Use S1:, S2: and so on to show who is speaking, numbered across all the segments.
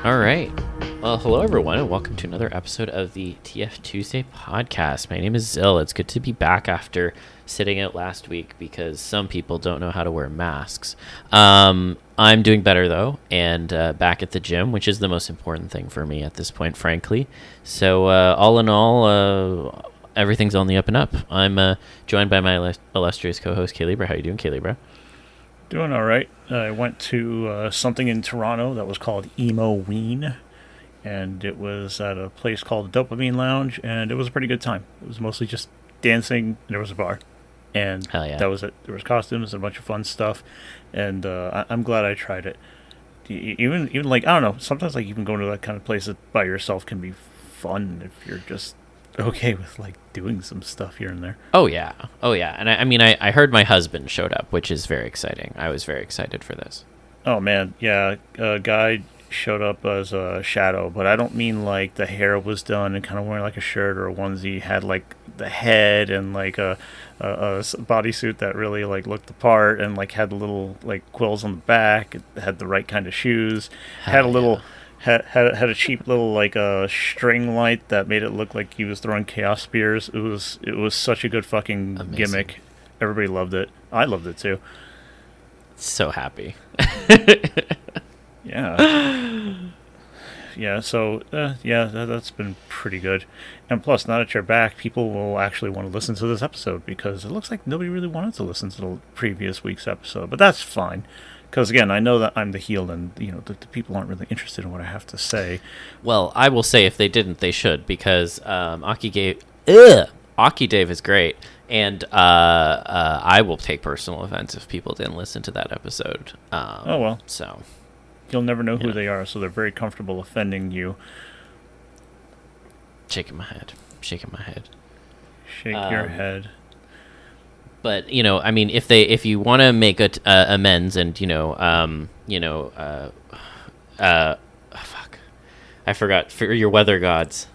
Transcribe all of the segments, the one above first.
S1: All right. Well, hello, everyone, and welcome to another episode of the TFTuesday Podcast. My name is Zill. It's good to be back after sitting out last week because some people don't know how to wear masks. I'm doing better, though, and back at the gym, which is the most important thing for me at this point, frankly. So all in all, everything's on the up and up. I'm joined by my illustrious co-host, K-Libra. How you doing, K-Libra?
S2: Doing all right. I went to something in Toronto that was called Emo Ween, and it was at a place called the Dopamine Lounge, and it was a pretty good time. It was mostly just dancing, and there was a bar, and
S1: Hell yeah.
S2: that was it. There was costumes and a bunch of fun stuff, and I'm glad I tried it. Even like, I don't know, sometimes like even going to that kind of place by yourself can be fun if you're just okay with like doing some stuff here and there.
S1: Oh yeah, and I heard my husband showed up, which is very exciting. I was very excited for this.
S2: Oh man, yeah, a guy showed up as a shadow, but I don't mean like the hair was done and kind of wearing like a shirt or a onesie. He had like the head and like a bodysuit that really like looked the part, and like had the little like quills on the back. It had the right kind of shoes. Had a little. Had a cheap little like string light that made it look like he was throwing chaos spears. It was such a good fucking
S1: Amazing.
S2: Gimmick. Everybody loved it. I loved it too.
S1: So happy.
S2: Yeah. Yeah. So that's been pretty good. And plus, now that you're back, people will actually want to listen to this episode because it looks like nobody really wanted to listen to the previous week's episode. But that's fine. Because, again, I know that I'm the heel and, you know, the people aren't really interested in what I have to say.
S1: Well, I will say if they didn't, they should, because Aki Dave is great, and I will take personal offense if people didn't listen to that episode.
S2: Oh, well.
S1: So
S2: You'll never know who they are, so they're very comfortable offending you.
S1: Shaking my head.
S2: Shake your head.
S1: But I mean, if you want to make amends, and fuck, I forgot, for your weather gods.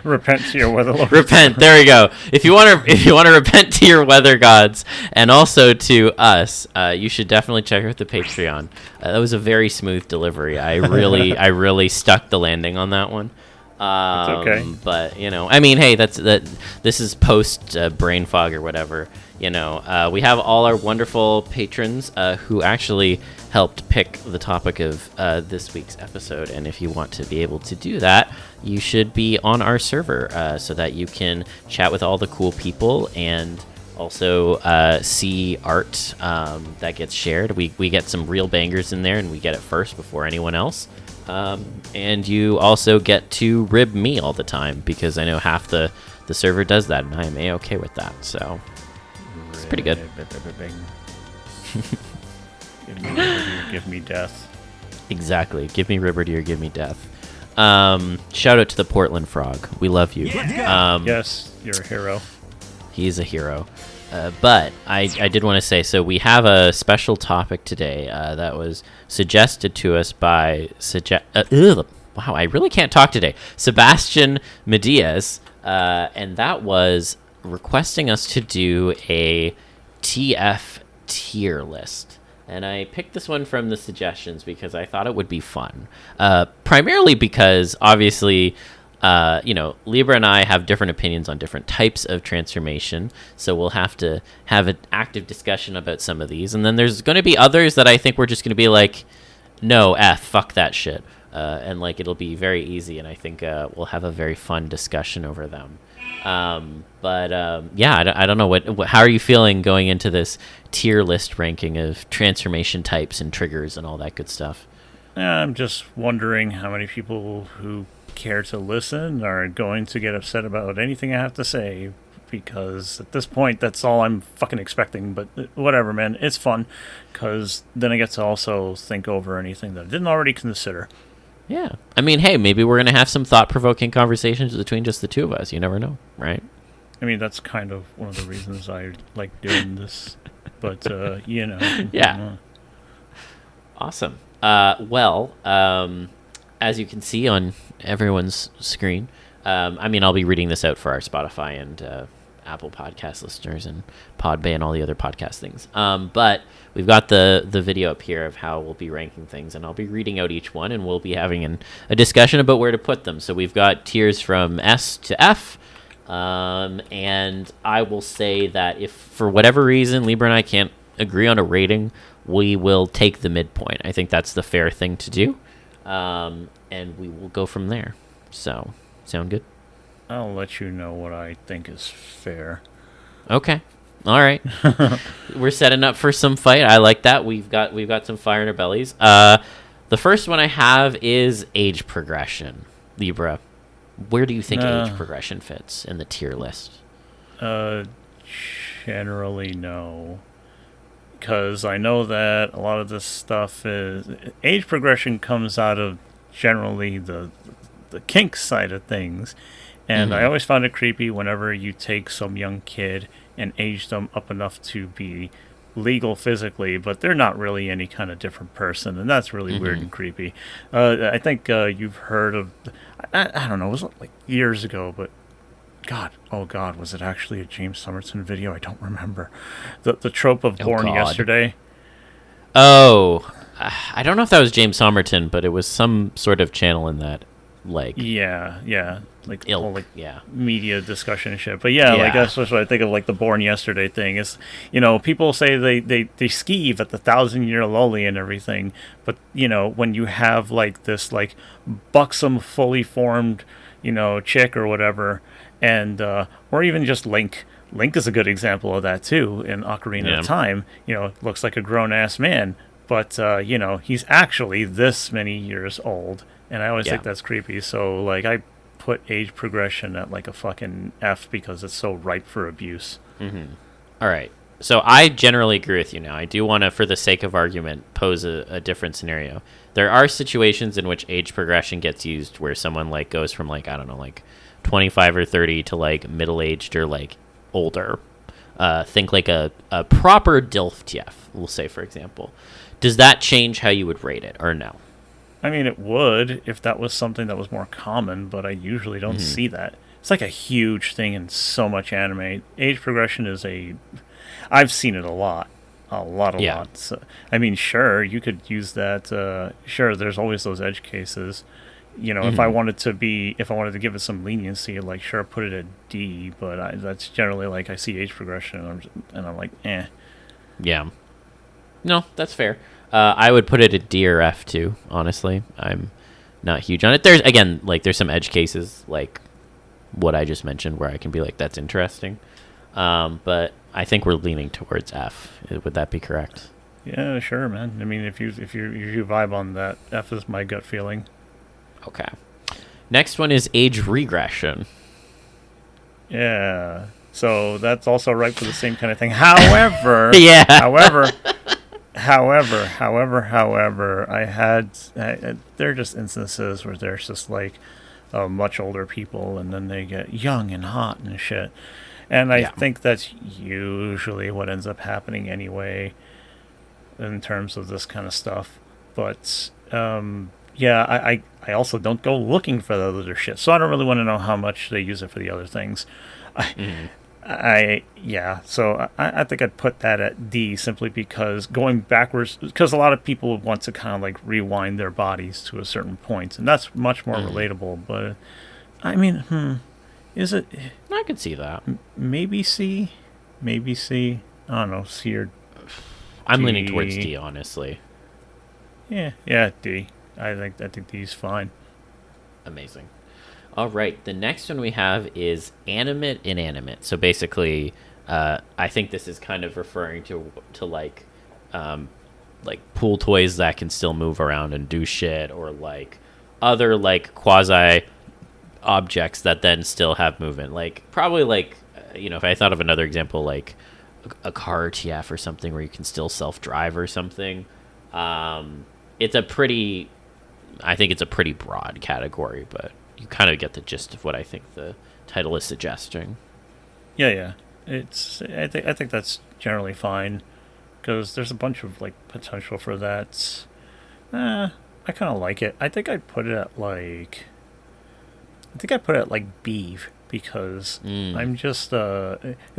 S2: Repent to your weather lords.
S1: Repent. There we go. If you want to repent to your weather gods, and also to us, you should definitely check out the Patreon. That was a very smooth delivery. I really stuck the landing on that one.
S2: It's okay.
S1: But I mean, hey, this is post brain fog or whatever. We have all our wonderful patrons who actually helped pick the topic of this week's episode. And if you want to be able to do that, you should be on our server so that you can chat with all the cool people and also see art that gets shared. We get some real bangers in there, and we get it first before anyone else. And you also get to rib me all the time because I know half the server does that, and I am A-okay with that. So it's pretty good.
S2: Give me death.
S1: Exactly. Give me Liberty or give me death. Shout out to the Portland Frog. We love you.
S2: Yes, you're a hero.
S1: He's a hero. But I did want to say, so we have a special topic today that was suggested to us by wow, I really can't talk today. Sebastian Medias, and that was requesting us to do a TF tier list. And I picked this one from the suggestions because I thought it would be fun. Primarily because, obviously, Libra and I have different opinions on different types of transformation, so we'll have to have an active discussion about some of these. And then there's going to be others that I think we're just going to be like, no, fuck that shit. And like it'll be very easy, and I think we'll have a very fun discussion over them. Yeah, I don't know how are you feeling going into this tier list ranking of transformation types and triggers and all that good stuff?
S2: I'm just wondering how many people who care to listen are going to get upset about anything I have to say, because at this point that's all I'm fucking expecting. But whatever, man, it's fun because then I get to also think over anything that I didn't already consider.
S1: Yeah, I mean, hey, maybe we're gonna have some thought-provoking conversations between just the two of us. You never know, right?
S2: I mean, that's kind of one of the reasons I like doing this. But
S1: yeah. Awesome. As you can see on everyone's screen, I mean, I'll be reading this out for our Spotify and Apple Podcast listeners and Podbay and all the other podcast things. But we've got the video up here of how we'll be ranking things, and I'll be reading out each one, and we'll be having a discussion about where to put them. So we've got tiers from S to F, and I will say that if for whatever reason Libra and I can't agree on a rating, we will take the midpoint. I think that's the fair thing to do, and we will go from there. So, sound good?
S2: I'll let you know what I think is fair.
S1: Okay. All right. We're setting up for some fight. I like that. We've got some fire in our bellies. The first one I have is age progression. Libra, where do you think age progression fits in the tier list?
S2: Generally no. Because I know that a lot of this stuff is... Age progression comes out of generally the kink side of things. And I always found it creepy whenever you take some young kid and age them up enough to be legal physically, but they're not really any kind of different person, and that's really weird and creepy. I think you've heard of... I don't know, it was like years ago, but oh God, was it actually a James Somerton video? I don't remember. The trope of Born Yesterday.
S1: Oh, I don't know if that was James Somerton, but it was some sort of channel in that, like... Yeah. Like whole, like media discussion and shit. But like that's what I think of, like the Born Yesterday thing is, people say they skeeve at the 1,000-year lolly and everything, but when you have like this like buxom fully formed chick or whatever, and or even just Link is a good example of that too in Ocarina of Time. Looks like a grown ass man, but he's actually this many years old, and I always think that's creepy. So like I put age progression at like a fucking F because it's so ripe for abuse. All right. So I generally agree with you now. I do want to, for the sake of argument, pose a different scenario. There are situations in which age progression gets used where someone like goes from like, I don't know, like 25 or 30 to like middle-aged or like older. Think like a proper DILF TF, we'll say, for example. Does that change how you would rate it or no?
S2: I mean, it would if that was something that was more common, but I usually don't see that. It's like a huge thing in so much anime. Age progression is I've seen it a lot. So, I mean, sure, you could use that. Sure, there's always those edge cases. If I wanted to give it some leniency, like, sure, put it at D, but that's generally like I see age progression and I'm like, eh.
S1: Yeah. No, that's fair. I would put it at D or F too, honestly. I'm not huge on it. There's some edge cases, like what I just mentioned, where I can be like, that's interesting. But I think we're leaning towards F. Would that be correct?
S2: Yeah, sure, man. I mean, if you vibe on that, F is my gut feeling.
S1: Okay. Next one is age regression.
S2: Yeah. So that's also right for the same kind of thing. However, However, there are just instances where there's just like much older people, and then they get young and hot and shit. And I think that's usually what ends up happening anyway, in terms of this kind of stuff. But I also don't go looking for the other shit, so I don't really want to know how much they use it for the other things. So I think I'd put that at D simply because going backwards, because a lot of people want to kind of like rewind their bodies to a certain point, and that's much more relatable. But I mean, is it?
S1: I could see that.
S2: Maybe C. I don't know, C or
S1: I'm
S2: D.
S1: leaning towards D, honestly.
S2: Yeah, D. I think D's fine.
S1: Amazing. All right, the next one we have is animate, inanimate. So basically, I think this is kind of referring to like pool toys that can still move around and do shit, or like other like quasi objects that then still have movement. Like probably like if I thought of another example, like a car TF or something where you can still self-drive or something. I think it's a pretty broad category, but you kind of get the gist of what I think the title is suggesting.
S2: Yeah. I think that's generally fine, because there's a bunch of like potential for that. I kind of like it. I think I'd put it at like B, because I'm just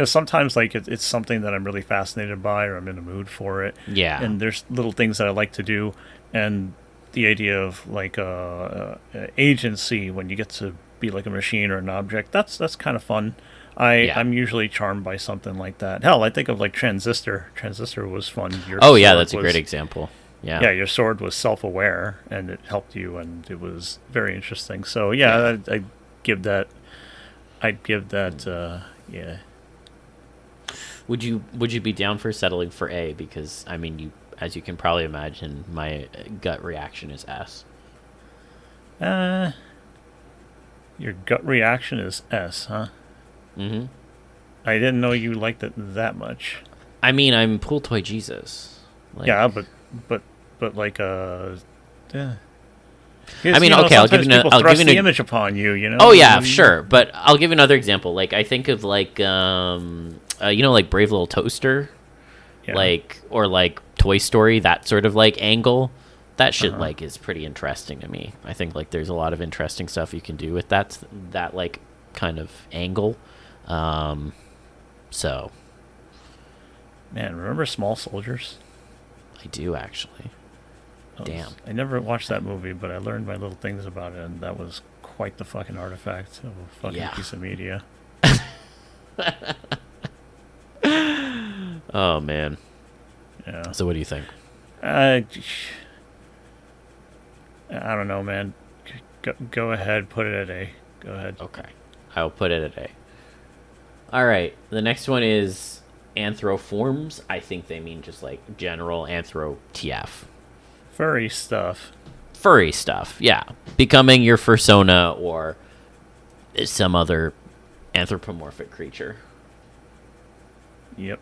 S2: sometimes like it's something that I'm really fascinated by or I'm in a mood for it.
S1: Yeah.
S2: And there's little things that I like to do, and the idea of like agency when you get to be like a machine or an object, that's kind of fun. I'm usually charmed by something like that. Hell, I think of like Transistor. Transistor was fun.
S1: That's a great example. Yeah.
S2: Yeah, your sword was self-aware and it helped you, and it was very interesting. So yeah, I'd give that. Yeah.
S1: Would you be down for settling for A? Because I mean, as you can probably imagine, my gut reaction is S.
S2: Your gut reaction is S, huh?
S1: Mm-hmm.
S2: I didn't know you liked it that much.
S1: I mean, I'm pool toy Jesus.
S2: Like, yeah, but like yeah.
S1: I mean, okay, I'll give you
S2: the image upon you, you know.
S1: Oh yeah, sure. But I'll give you another example. Like I think of like like Brave Little Toaster, or like Toy Story, that sort of like angle. That shit like is pretty interesting to me. I think like there's a lot of interesting stuff you can do with that like kind of angle. So,
S2: man, remember Small Soldiers?
S1: I do actually. Damn.
S2: I never watched that movie, but I learned my little things about it, and that was quite the fucking artifact of a fucking piece of media.
S1: Oh man.
S2: Yeah.
S1: So what do you think?
S2: I don't know, man. Go ahead, put it at A. Go ahead.
S1: Okay. I'll put it at A. All right. The next one is anthroforms. I think they mean just like general anthro TF.
S2: Furry stuff.
S1: Furry stuff, yeah. Becoming your fursona or some other anthropomorphic creature.
S2: Yep.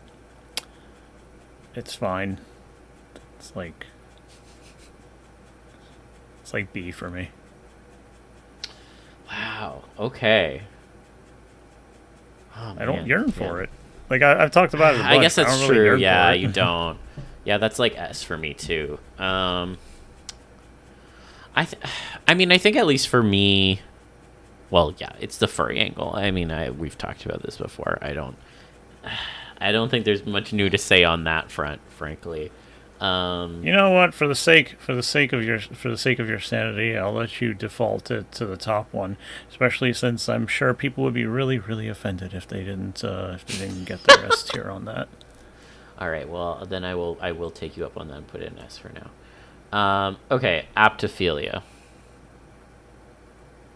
S2: It's fine. It's like B for me.
S1: Wow. Okay. Oh,
S2: I don't yearn for it. Like I've talked about it.
S1: I guess that's true. Yeah, you don't. Yeah, that's like S for me too. I mean, I think at least for me, well, yeah, it's the furry angle. I mean, we've talked about this before. I don't think there's much new to say on that front, frankly.
S2: You know what? For the sake of your sanity, I'll let you default it to the top one. Especially since I'm sure people would be really, really offended if they didn't get their S tier on that.
S1: All right. Well, then I will take you up on that and put it in S for now. Okay. Aptophilia.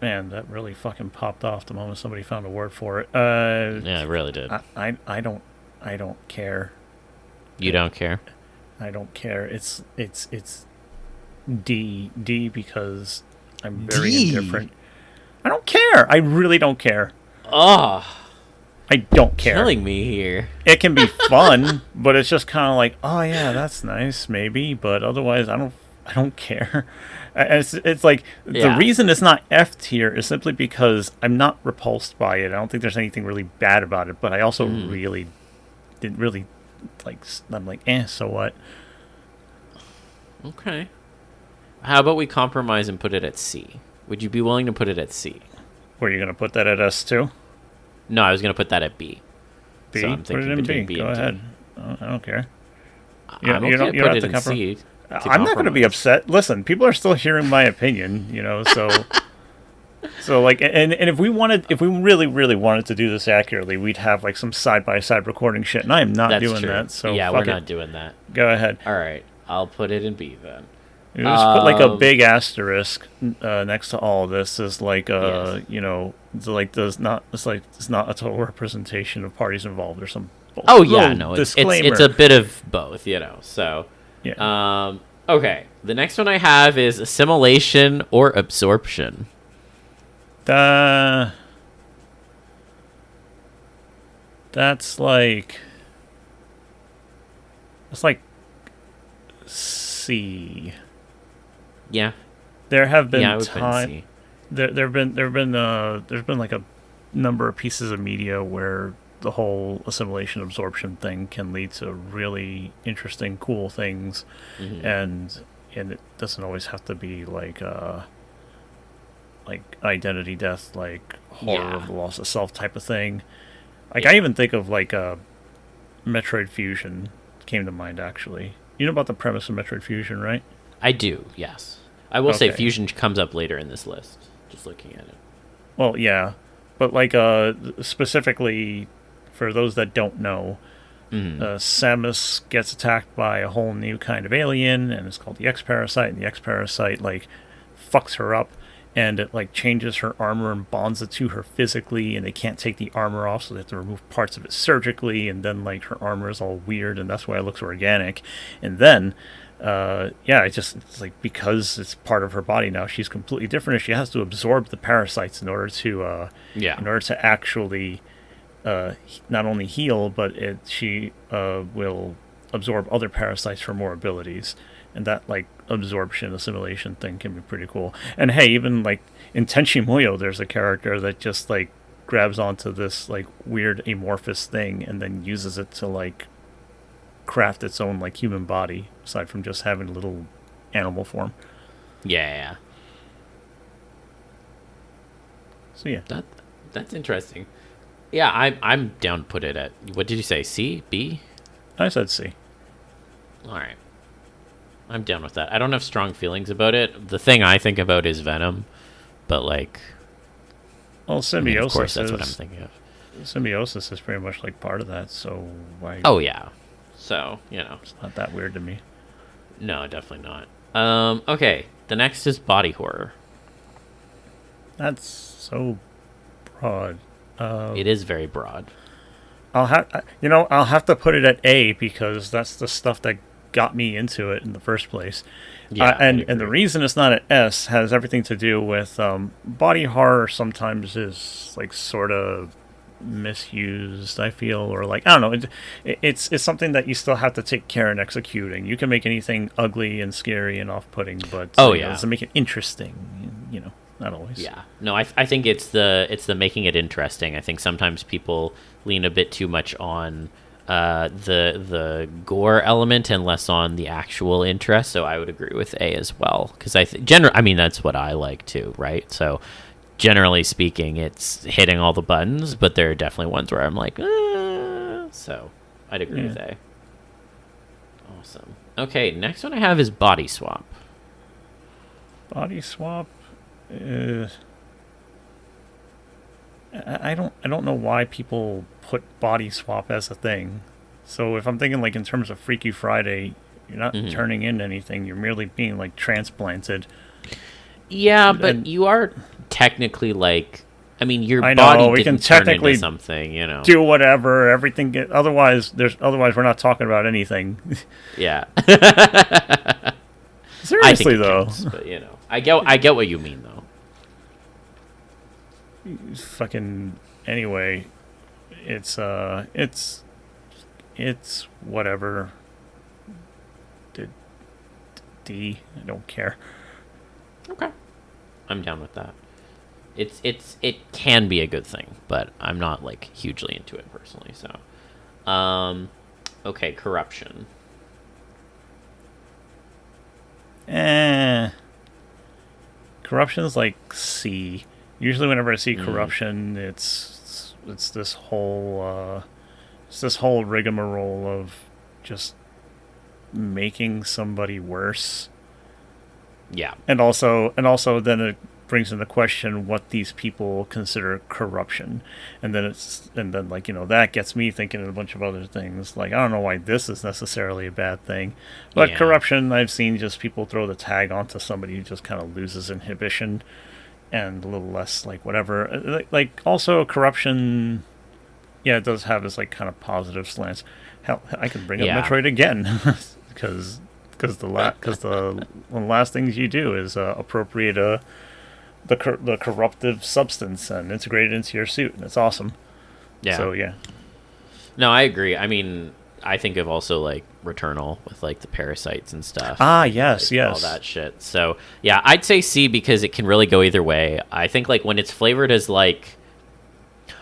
S2: Man, that really fucking popped off the moment somebody found a word for it.
S1: Yeah, it really did.
S2: I don't care.
S1: You don't care?
S2: I don't care. It's D because I'm very indifferent. I don't care. I really don't care.
S1: Oh,
S2: I don't care.
S1: Killing me here.
S2: It can be fun, but it's just kind of like, oh yeah, that's nice, maybe. But otherwise, I don't care. It's like the reason it's not F tier is simply because I'm not repulsed by it. I don't think there's anything really bad about it, but I also really didn't really like. I'm like, so what?
S1: Okay. How about we compromise and put it at C? Would you be willing to put it at C?
S2: Were you going to put that at S too?
S1: No, I was going to put that at B.
S2: B?
S1: So I'm
S2: put it in B. Go ahead. I don't care.
S1: You don't have to C.
S2: I'm not going to be upset. Listen, people are still hearing my opinion, so so like, and if we really, really wanted to do this accurately, we'd have like some side-by-side recording shit, and I am not doing that. So
S1: yeah, we're not doing that.
S2: Go ahead.
S1: All right, I'll put it in B then.
S2: You just put like a big asterisk next to all of this is like it's like it's not a total representation of parties involved or some.
S1: Oh yeah, no, it's a bit of both, So
S2: yeah.
S1: Okay, the next one I have is assimilation or absorption.
S2: That's like C.
S1: Yeah.
S2: There have been there've been like a number of pieces of media where the whole assimilation absorption thing can lead to really interesting, cool things, and it doesn't always have to be like like identity death, like horror
S1: Yeah.
S2: of the loss of self type of thing. Like I even think of like Metroid Fusion came to mind actually. You know about the premise of Metroid Fusion, right?
S1: I do, yes. I will say
S2: Okay.
S1: Fusion comes up later in this list, just looking at it.
S2: Well, yeah, but like specifically for those that don't know, Samus gets attacked by a whole new kind of alien, and it's called the X Parasite. And the X Parasite like fucks her up, and it like changes her armor and bonds it to her physically, and they can't take the armor off, so they have to remove parts of it surgically, and then like her armor is all weird, and that's why it looks organic. And then yeah, it's like because it's part of her body now, she's completely different, and she has to absorb the parasites in order to
S1: Yeah.
S2: actually not only heal, but she will absorb other parasites for more abilities, and that like absorption assimilation thing can be pretty cool. And hey, even like in Tenchi Muyo, there's a character that just like grabs onto this like weird amorphous thing and then uses it to like craft its own like human body, aside from just having a little animal form.
S1: Yeah.
S2: So yeah,
S1: That's interesting. Yeah, I'm down to put it at, what did you say, C? B?
S2: I said C.
S1: All right. I'm down with that. I don't have strong feelings about it. The thing I think about is Venom, but like,
S2: Well,
S1: I
S2: symbiosis
S1: mean, of course, that's what I'm
S2: is
S1: thinking of.
S2: symbiosis is pretty much like part of that. So why?
S1: Oh, yeah. So, you know.
S2: It's not that weird to me.
S1: No, definitely not. Okay. The next is body horror.
S2: That's so broad.
S1: It is very broad.
S2: I'll have to put it at A because that's the stuff that got me into it in the first place.
S1: Yeah,
S2: and
S1: I'd
S2: the
S1: agree.
S2: reason it's not at S has everything to do with body horror. Sometimes is like sort of misused, I feel, or like I don't know. It's something that you still have to take care in executing. You can make anything ugly and scary and off-putting, but
S1: Oh,
S2: you know,
S1: yeah.
S2: to make it interesting, you know, not always.
S1: Yeah. No, I think it's the making it interesting. I think sometimes people lean a bit too much on the gore element and less on the actual interest. So I would agree with A as well, because I mean that's what I like too, right? So generally speaking, it's hitting all the buttons, but there are definitely ones where I'm like, so I'd agree with A. Awesome. Okay, next one I have is body swap.
S2: Body swap. I don't know why people put body swap as a thing. So if I'm thinking like in terms of Freaky Friday, you're not turning in anything. You're merely being like transplanted.
S1: Yeah, but
S2: And
S1: you are technically like, I mean, your
S2: I know,
S1: body
S2: we can
S1: didn't turn
S2: technically
S1: into something, you know.
S2: do whatever. Everything. Otherwise we're not talking about anything.
S1: Yeah. I think
S2: Seriously
S1: it
S2: though,
S1: counts, but you know, I get what you mean though.
S2: fucking anyway, it's whatever. D. I don't care.
S1: Okay. I'm down with that. It can be a good thing, but I'm not like hugely into it personally, so. Okay, corruption.
S2: Corruption's like C. Usually, whenever I see corruption, it's this whole rigmarole of just making somebody worse,
S1: Yeah.
S2: and also then it brings in the question what these people consider corruption, and then like, you know, that gets me thinking of a bunch of other things. Like I don't know why this is necessarily a bad thing, but
S1: Yeah.
S2: corruption, I've seen just people throw the tag onto somebody who just kind of loses inhibition and a little less like whatever. Like also corruption, yeah, it does have this like kind of positive slants. Hell, I can bring
S1: Yeah.
S2: up Metroid again because one of the last things you do is appropriate the corruptive substance and integrate it into your suit, and it's awesome.
S1: Yeah.
S2: So yeah,
S1: No, I agree. I mean, I think of also like Returnal with like the parasites and stuff.
S2: yes,
S1: Like, all that shit. So yeah, I'd say C because it can really go either way. I think like when it's flavored as like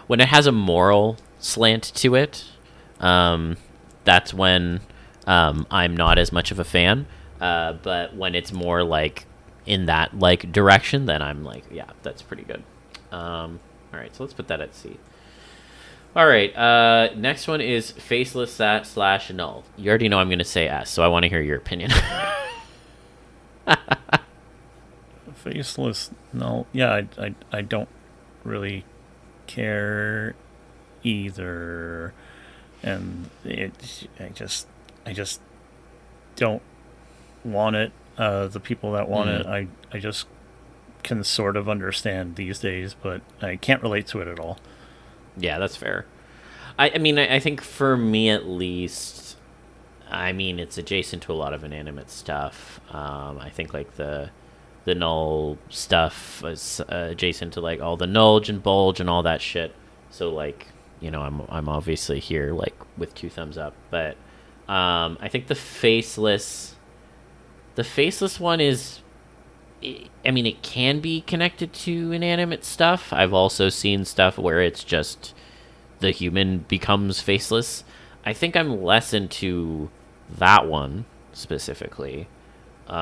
S1: when it has a moral slant to it, that's when I'm not as much of a fan. But when it's more like in that like direction, then I'm like, yeah, that's pretty good. All right, so let's put that at C. All right, next one is faceless / null. You already know I'm going to say S, so I want to hear your opinion.
S2: Faceless, no. Yeah, I don't really care either, and I just don't want it. The people that want it, I just can sort of understand these days, but I can't relate to it at all.
S1: Yeah, that's fair. I mean, I think for me at least, I mean, it's adjacent to a lot of inanimate stuff. I think like the null stuff is adjacent to like all the nulge and bulge and all that shit. So like, you know, I'm obviously here like with 2 thumbs up. But I think the faceless one is, I mean, it can be connected to inanimate stuff. I've also seen stuff where it's just the human becomes faceless. I think I'm less into that one specifically. So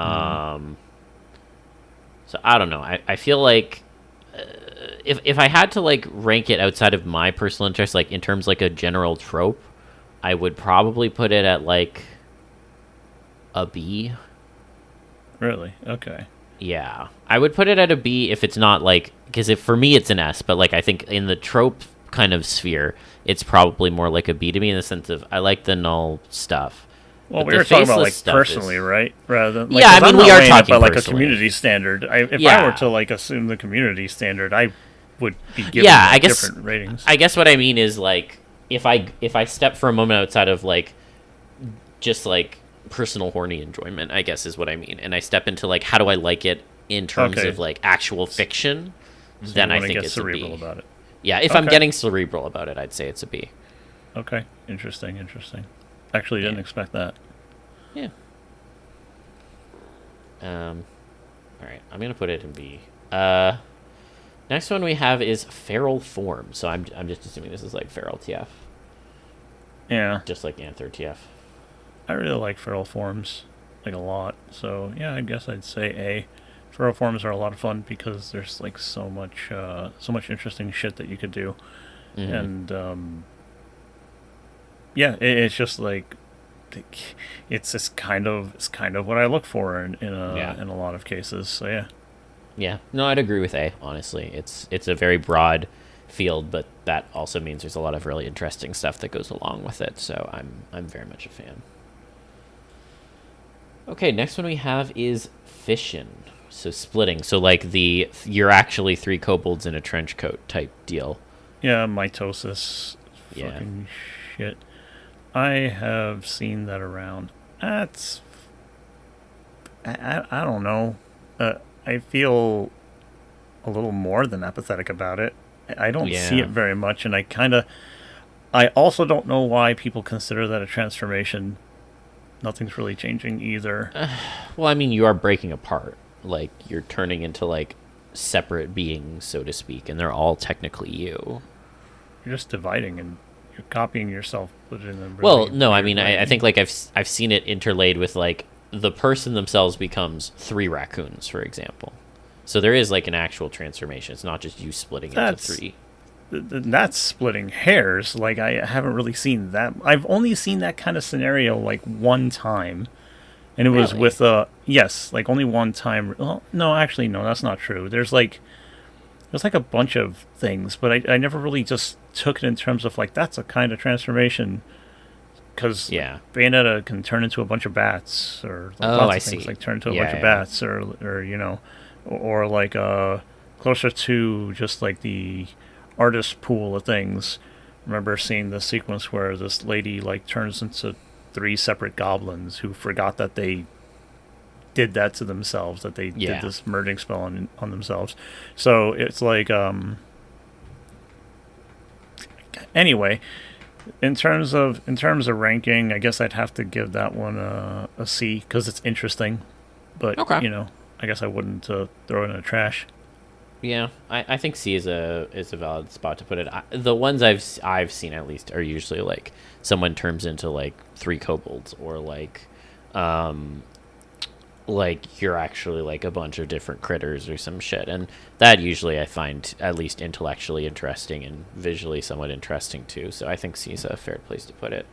S1: I don't know. I feel like if I had to like rank it outside of my personal interest, like in terms like a general trope, I would probably put it at like a B.
S2: Really? Okay.
S1: Yeah, I would put it at a B if it's not like, because if for me it's an S, but like I think in the trope kind of sphere, it's probably more like a B to me in the sense of I like the null stuff.
S2: Well,
S1: But
S2: we
S1: the
S2: were talking about like
S1: faceless
S2: personally,
S1: stuff is-
S2: right? Rather than like,
S1: Yeah,
S2: 'cause
S1: I mean,
S2: I'm
S1: we
S2: not
S1: are
S2: weighing it
S1: talking
S2: by like a
S1: personally.
S2: community standard. If I
S1: Yeah.
S2: were to like assume the community standard, I would be giving
S1: Yeah,
S2: like,
S1: I guess
S2: different ratings.
S1: I guess what I mean is like if I step for a moment outside of like just like personal horny enjoyment, I guess is what I mean, and I step into like how do I like it in terms
S2: Okay.
S1: of like actual fiction,
S2: So
S1: then
S2: you
S1: I
S2: wanna
S1: think
S2: get
S1: it's a
S2: cerebral
S1: B.
S2: about it.
S1: Yeah, if I'm
S2: Okay.
S1: getting cerebral about it, I'd say it's a B.
S2: Okay, interesting. Actually, didn't
S1: Yeah.
S2: expect that.
S1: Yeah. All right, I'm gonna put it in B. Next one we have is feral form. So I'm just assuming this is like feral TF,
S2: Yeah,
S1: just like Anther TF.
S2: I really like feral forms like a lot. So yeah, I guess I'd say A. Feral forms are a lot of fun because there's like so much interesting shit that you could do,
S1: Mhm.
S2: and yeah, it's just like it's kind of what I look for in a lot of cases. So yeah.
S1: Yeah, no, I'd agree with A. Honestly, it's a very broad field, but that also means there's a lot of really interesting stuff that goes along with it. So I'm very much a fan. Okay, next one we have is fission. So splitting. So like you're actually 3 kobolds in a trench coat type deal.
S2: Yeah, mitosis.
S1: Yeah.
S2: Fucking shit. I have seen that around. That's. I don't know. I feel a little more than apathetic about it. I don't see
S1: Yeah.
S2: it very much, and I also don't know why people consider that a transformation. Nothing's really changing either.
S1: Well, I mean, you are breaking apart. Like you're turning into like separate beings, so to speak, and they're all technically you.
S2: You're just dividing and you're copying yourself, but in a really
S1: Well, no, I
S2: weird
S1: mean, I
S2: way.
S1: think like I've seen it interlaid with like the person themselves becomes 3 raccoons, for example. So there is like an actual transformation. It's not just you splitting
S2: That's-
S1: into 3.
S2: That's splitting hairs. Like, I haven't really seen that. I've only seen that kind of scenario like one time, and it was
S1: Really?
S2: with yes, like only one time. Well, no, actually, no, that's not true. There's like a bunch of things, but I never really just took it in terms of like that's a kind of transformation, because
S1: Yeah.
S2: Bayonetta can turn into a bunch of bats, or like,
S1: Oh,
S2: lots
S1: I
S2: of things
S1: see.
S2: like turn into a
S1: Yeah,
S2: bunch of
S1: yeah.
S2: bats, or you know, or like closer to just like the artist pool of things. Remember seeing the sequence where this lady like turns into 3 separate goblins who forgot that they did that to themselves, that they
S1: Yeah.
S2: did this merging spell on themselves. So it's like anyway, in terms of ranking, I guess I'd have to give that one a C because it's interesting, but
S1: Okay.
S2: you know, I guess I wouldn't throw it in the trash.
S1: Yeah, I think C is a valid spot to put it. The ones I've seen at least are usually like someone turns into like 3 kobolds, or like like you're actually like a bunch of different critters or some shit. And that usually I find at least intellectually interesting and visually somewhat interesting too. So I think C's a fair place to put it.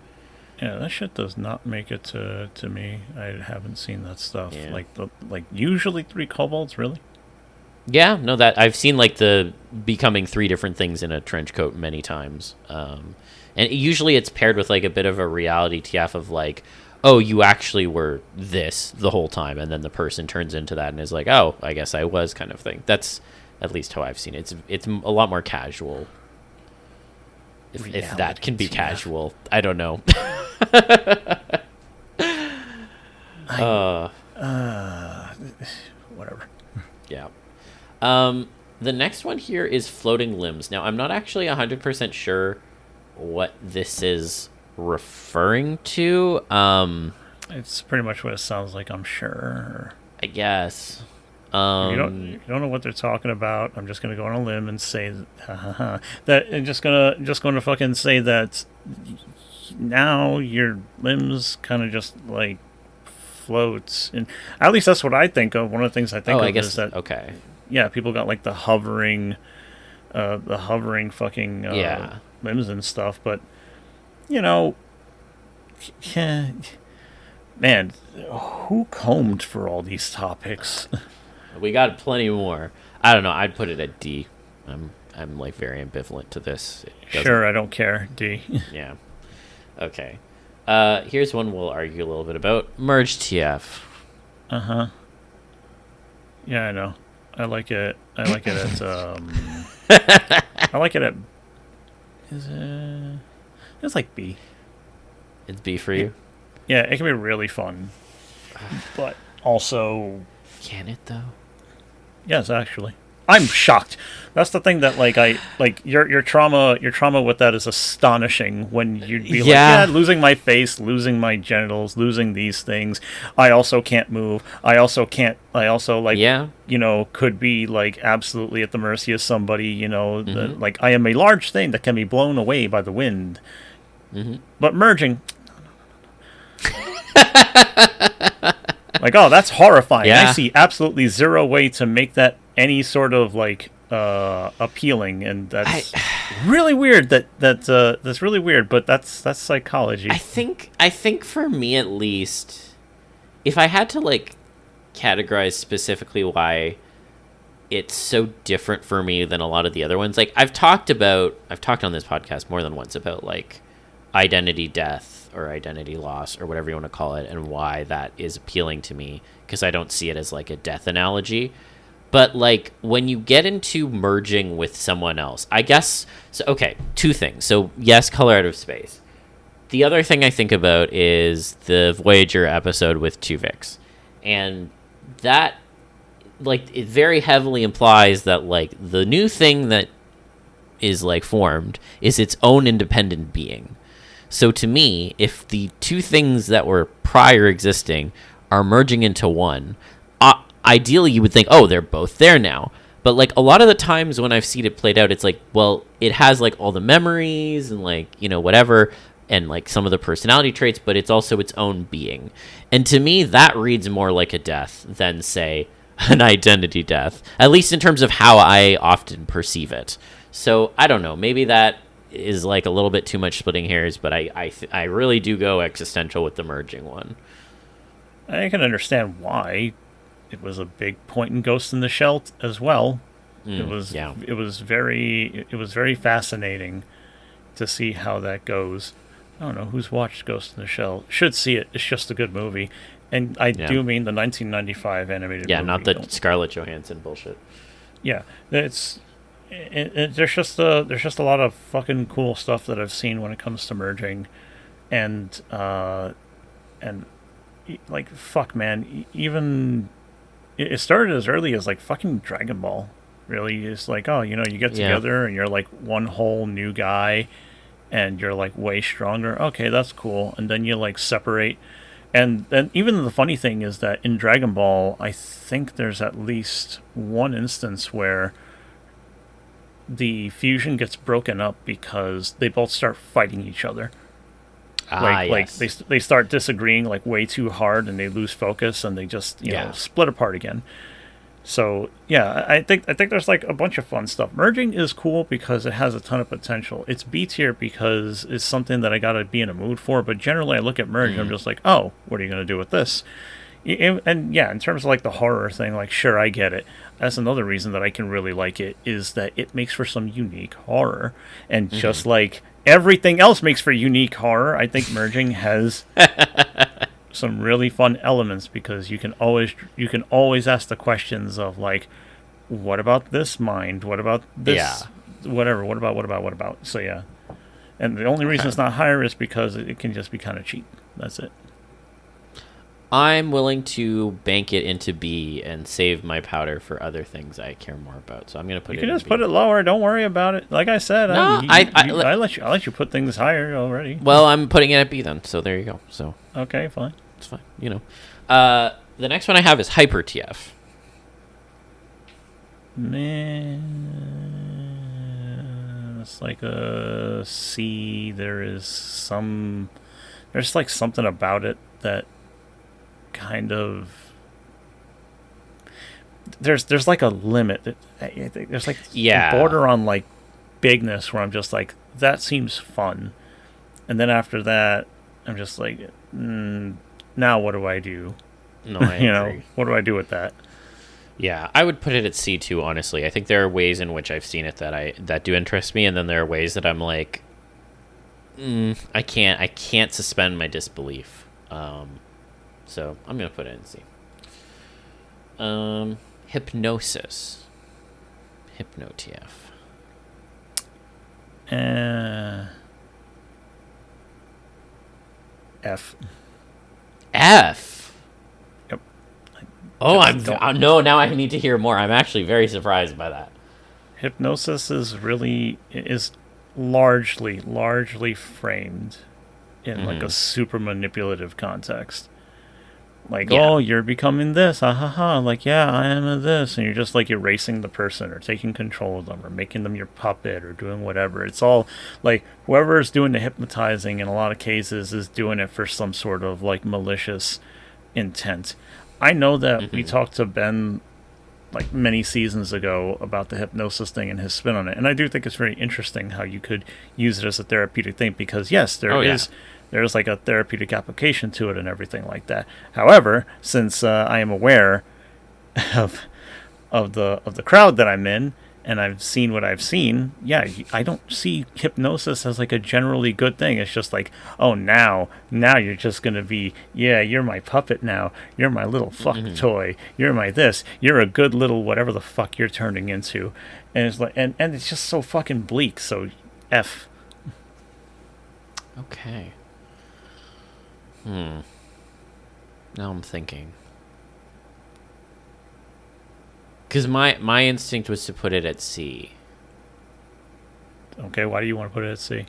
S2: Yeah, that shit does not make it to me. I haven't seen that stuff.
S1: Yeah.
S2: Like usually 3 kobolds, really?
S1: Yeah, no, that I've seen like the becoming 3 different things in a trench coat many times. And usually it's paired with like a bit of a reality TF of like, oh, you actually were this the whole time, and then the person turns into that and is like, oh, I guess I was, kind of thing. That's at least how I've seen it. It's a lot more casual. If that can be casual, I don't know.
S2: Whatever.
S1: Yeah. The next one here is floating limbs. Now, I'm not actually 100% sure what this is referring to.
S2: It's pretty much what it sounds like, I'm sure.
S1: I guess.
S2: If you don't know what they're talking about, I'm just gonna go on a limb and say that I'm just gonna fucking say that now your limbs kind of just like floats, and at least that's what I think of. One of the things I think of is that
S1: okay.
S2: Yeah, people got like the hovering fucking limbs and stuff, but you know, yeah, man, who combed for all these topics?
S1: We got plenty more. I don't know. I'd put it at D. I'm like very ambivalent to this.
S2: Sure, I don't care. D.
S1: Yeah. Okay. Here's one we'll argue a little bit about. Merge TF.
S2: Uh-huh. Yeah, I know. I like it at I like it at it's like B.
S1: It's B for you?
S2: Yeah, it can be really fun. But also,
S1: can it though?
S2: Yes, actually. I'm shocked. That's the thing that your trauma with that is astonishing. When you'd be losing my face, losing my genitals, losing these things. I also can't move. I also could be like absolutely at the mercy of somebody, like I am a large thing that can be blown away by the wind.
S1: Mm-hmm.
S2: But merging, like, oh, that's horrifying.
S1: Yeah.
S2: I see absolutely zero way to make that any sort of like appealing, and that's really weird. That's really weird, but that's psychology.
S1: I think for me at least, if I had to like categorize specifically why it's so different for me than a lot of the other ones, like I've talked on this podcast more than once about like identity death or identity loss or whatever you want to call it, and why that is appealing to me, because I don't see it as like a death analogy. But like when you get into merging with someone else, I guess so. Okay, 2 things. So yes, Color Out of Space. The other thing I think about is the Voyager episode with Tuvix, and that like it very heavily implies that like the new thing that is like formed is its own independent being. So to me, if the 2 things that were prior existing are merging into one, ideally you would think, oh, they're both there now. But like a lot of the times when I've seen it played out, it's like, well, it has like all the memories and like, whatever, and like some of the personality traits, but it's also its own being. And to me, that reads more like a death than, say, an identity death, at least in terms of how I often perceive it. So I don't know, maybe that is like a little bit too much splitting hairs, but I really do go existential with the merging one.
S2: I can understand why. It was a big point in Ghost in the Shell as well. It was very fascinating to see how that goes. I don't know who's watched Ghost in the Shell. Should see it. It's just a good movie, and I do mean the 1995 animated movie.
S1: Yeah, not the Scarlett Johansson bullshit.
S2: Yeah, there's just a lot of fucking cool stuff that I've seen when it comes to merging, and like fuck, man, even. It started as early as like fucking Dragon Ball. Really, it's like, oh, you get together and you're like one whole new guy, and you're like way stronger. Okay, that's cool. And then you like separate, and then even the funny thing is that in Dragon Ball, I think there's at least one instance where the fusion gets broken up because they both start fighting each other. They start disagreeing like way too hard, and they lose focus, and they just split apart again. So yeah, I think there's like a bunch of fun stuff. Merging is cool because it has a ton of potential. It's B tier because it's something that I gotta be in a mood for. But generally, I look at merge and I'm just like, oh, what are you gonna do with this? And yeah, in terms of like the horror thing, like sure, I get it. That's another reason that I can really like it, is that it makes for some unique horror, and just like everything else makes for unique horror, I think merging has some really fun elements, because you can always ask the questions of like, what about this mind? What about this? Whatever. What about? So yeah. And the only reason it's not higher is because it can just be kind of cheap. That's it.
S1: I'm willing to bank it into B and save my powder for other things I care more about. So I'm going to put it in B.
S2: You can just put it lower. Don't worry about it. Like I said,
S1: no,
S2: I let you put things higher already.
S1: Well, I'm putting it at B then. So there you go. So
S2: okay, fine.
S1: It's fine. The next one I have is Hyper TF.
S2: Man, it's like a C. There's like something about it that kind of there's like a limit. There's like a border on like bigness where I'm just like, that seems fun, and then after that I'm just like, now what do I do?
S1: No, I agree.
S2: What do I do with that?
S1: Yeah, I would put it at C too, honestly. I think there are ways in which I've seen it that do interest me, and then there are ways that I'm like, I can't suspend my disbelief. So I'm gonna put it in C. Hypnosis. Hypno-TF.
S2: F.
S1: F.
S2: Yep.
S1: No, now I need to hear more. I'm actually very surprised by that.
S2: Hypnosis is largely framed in like a super manipulative context. Like, oh, you're becoming this, like, yeah, I am a this, and you're just like erasing the person or taking control of them or making them your puppet or doing whatever. It's all like whoever is doing the hypnotizing in a lot of cases is doing it for some sort of like malicious intent. I know that we talked to Ben like many seasons ago about the hypnosis thing and his spin on it, and I do think it's very interesting how you could use it as a therapeutic thing, because yes, there's like a therapeutic application to it and everything like that. However, since I am aware of the crowd that I'm in, and I've seen what I've seen, I don't see hypnosis as like a generally good thing. It's just like, oh, now you're just gonna be, you're my puppet now. You're my little fuck toy. You're my this. You're a good little whatever the fuck you're turning into, and it's like, and it's just so fucking bleak. So, F.
S1: Okay. Now I'm thinking. Because my instinct was to put it at C.
S2: Okay, why do you want to put it at C?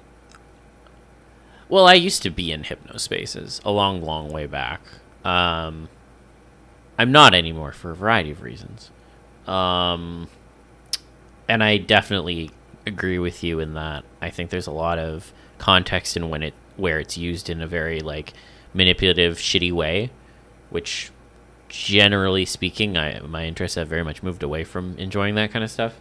S1: Well, I used to be in hypnospaces a long way back. I'm not anymore for a variety of reasons. And I definitely agree with you in that I think there's a lot of context in where it's used in a very like manipulative, shitty way, which generally speaking, my interests have very much moved away from enjoying that kind of stuff.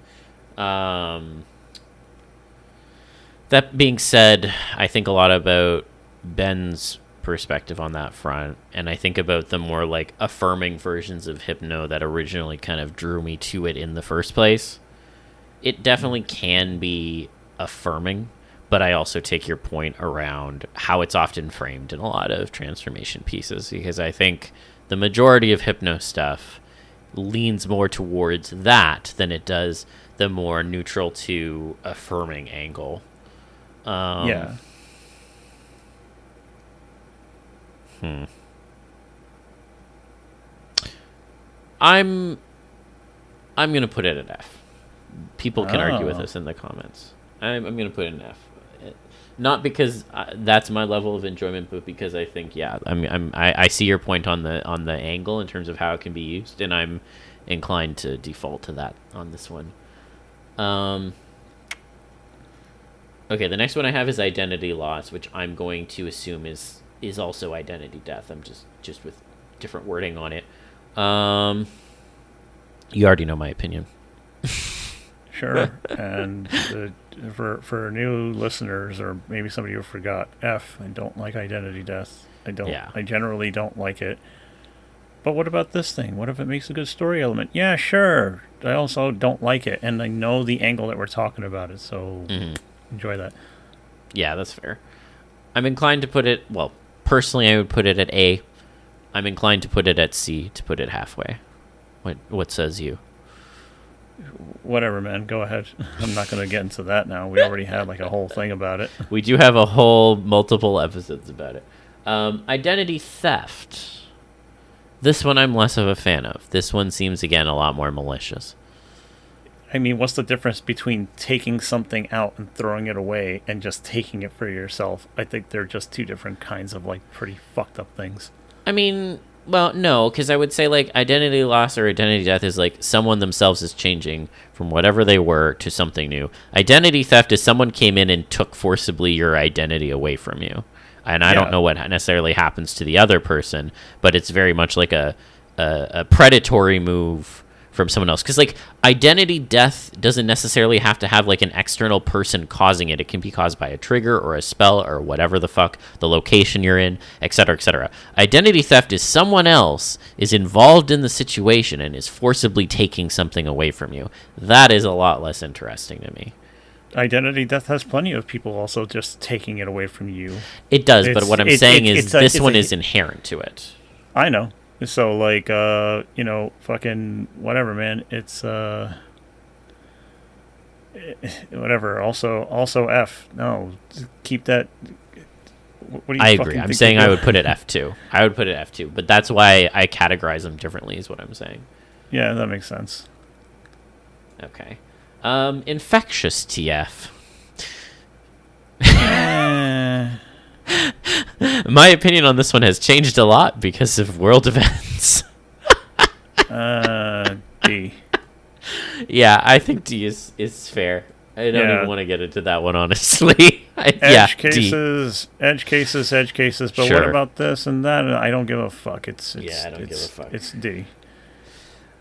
S1: That being said, I think a lot about Ben's perspective on that front, and I think about the more like affirming versions of hypno that originally kind of drew me to it in the first place. It definitely can be affirming, but I also take your point around how it's often framed in a lot of transformation pieces, because I think the majority of hypno stuff leans more towards that than it does the more neutral to affirming angle. I'm gonna put it at F. People can argue with us in the comments. I'm gonna put it in F. Not because that's my level of enjoyment, but because I think, I see your point on the angle in terms of how it can be used, and I'm inclined to default to that on this one. Okay, the next one I have is identity loss, which I'm going to assume is also identity death. I'm just with different wording on it. You already know my opinion.
S2: Sure. And for new listeners, or maybe somebody who forgot, I don't like identity death. I generally don't like it. But what about this thing? What if it makes a good story element? Yeah, sure. I also don't like it, and I know the angle that we're talking about it, so enjoy that.
S1: Yeah, that's fair. I'm inclined to put it, well, personally I would put it at A. I'm inclined to put it at C, to put it halfway. What says you?
S2: Whatever, man. Go ahead. I'm not going to get into that now. We already had like a whole thing about it.
S1: We do have a whole multiple episodes about it. Identity theft. This one I'm less of a fan of. This one seems, again, a lot more malicious.
S2: I mean, what's the difference between taking something out and throwing it away and just taking it for yourself? I think they're just two different kinds of, like, pretty fucked up things.
S1: I mean, well, no, because I would say, like, identity loss or identity death is, like, someone themselves is changing from whatever they were to something new. Identity theft is someone came in and took forcibly your identity away from you. And I don't know what necessarily happens to the other person, but it's very much like a predatory move from someone else. Because, like, identity death doesn't necessarily have to have, like, an external person causing it. It can be caused by a trigger or a spell or whatever the fuck, the location you're in, etc., etc. Identity theft is someone else is involved in the situation and is forcibly taking something away from you. That is a lot less interesting to me.
S2: Identity death has plenty of people also just taking it away from you.
S1: It does, but what I'm saying is this one is inherent to it.
S2: I know. So, like, fucking whatever, man. It's, whatever. Also F. No, keep that. What do you
S1: I agree. I'm saying I would put it F2. I would put it F2, but that's why I categorize them differently is what I'm saying.
S2: Yeah, that makes sense.
S1: Okay. Infectious TF. My opinion on this one has changed a lot because of world events.
S2: D.
S1: Yeah, I think D is fair. I don't even want to get into that one, honestly.
S2: Edge cases. But
S1: sure.
S2: What about this and that? I don't give a fuck. I don't give a fuck. It's D.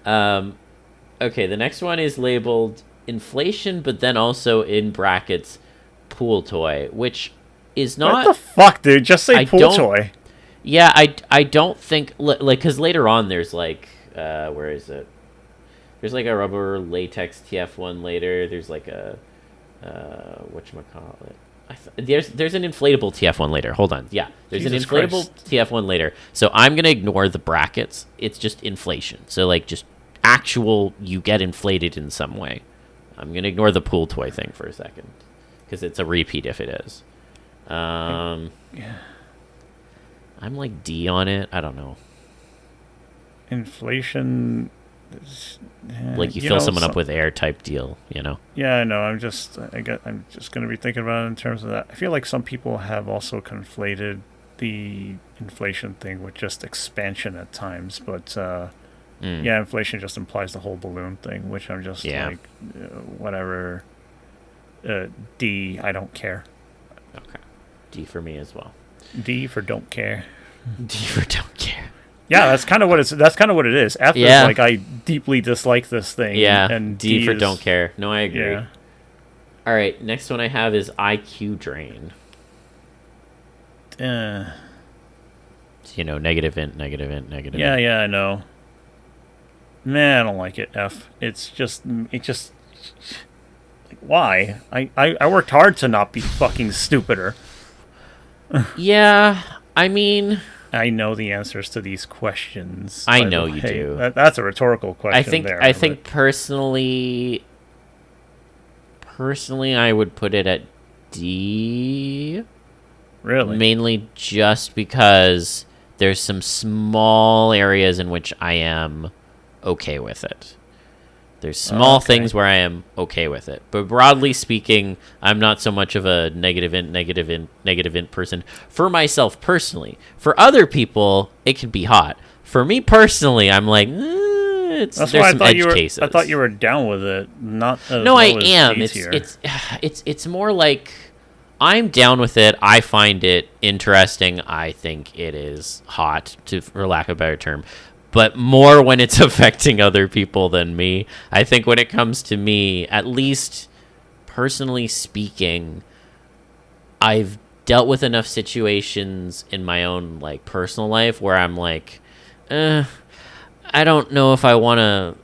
S1: Okay, the next one is labeled inflation, but then also in brackets, pool toy, which is not...
S2: What the fuck, dude? Just say pool toy.
S1: Yeah, I don't think... Like, because later on there's, like... where is it? There's, like, a rubber latex TF1 later. There's, like, a... whatchamacallit? There's an inflatable TF1 later. Hold on. Yeah, there's Jesus an inflatable Christ. TF1 later. So I'm going to ignore the brackets. It's just inflation. So, like, just actual you get inflated in some way. I'm going to ignore the pool toy thing for a second because it's a repeat if it is. Yeah. I'm like D on it. I don't know.
S2: Inflation...
S1: like you fill someone up with air type deal, you know?
S2: Yeah, I know. I'm just going to be thinking about it in terms of that. I feel like some people have also conflated the inflation thing with just expansion at times, but... yeah, inflation just implies the whole balloon thing, which I'm just like, whatever. D, I don't care.
S1: Okay. D for me as well.
S2: D for don't care.
S1: D for don't care.
S2: Yeah, that's kind of what it is. F is like, I deeply dislike this thing.
S1: Yeah,
S2: and
S1: D for don't care. No, I agree.
S2: Yeah.
S1: All right, next one I have is IQ drain. You know, negative int.
S2: Yeah, I know. Man, I don't like it, F. It just like, why? I worked hard to not be fucking stupider.
S1: Yeah, I mean...
S2: I know the answers to these questions.
S1: I know you do.
S2: That's a rhetorical question
S1: I think personally, I would put it at D.
S2: Really?
S1: Mainly just because there's some small areas in which I am okay with it. There's small things where I am okay with it. But broadly speaking, I'm not so much of a negative int person. For myself personally. For other people, it can be hot. For me personally, I'm like,
S2: that's why
S1: cases.
S2: I thought you were down with it. Not
S1: no, I am. It's more like I'm down with it. I find it interesting. I think it is hot, for lack of a better term, but more when it's affecting other people than me. I think when it comes to me, at least personally speaking, I've dealt with enough situations in my own like personal life where I'm like, I don't know if I want to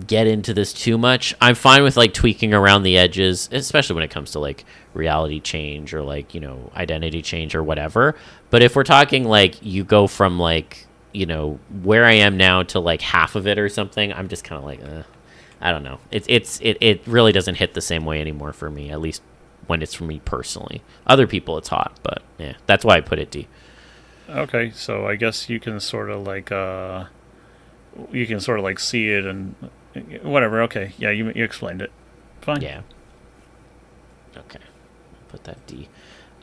S1: get into this too much. I'm fine with like tweaking around the edges, especially when it comes to like reality change or like, identity change or whatever. But if we're talking like you go from like, where I am now to like half of it or something, I'm just kind of like, I don't know. It really doesn't hit the same way anymore for me, at least when it's for me personally. Other people it's hot, but yeah, that's why I put it D.
S2: Okay, so I guess you can sort of like see it and whatever. Okay, yeah, you explained it. Fine.
S1: Yeah. Okay, put that D.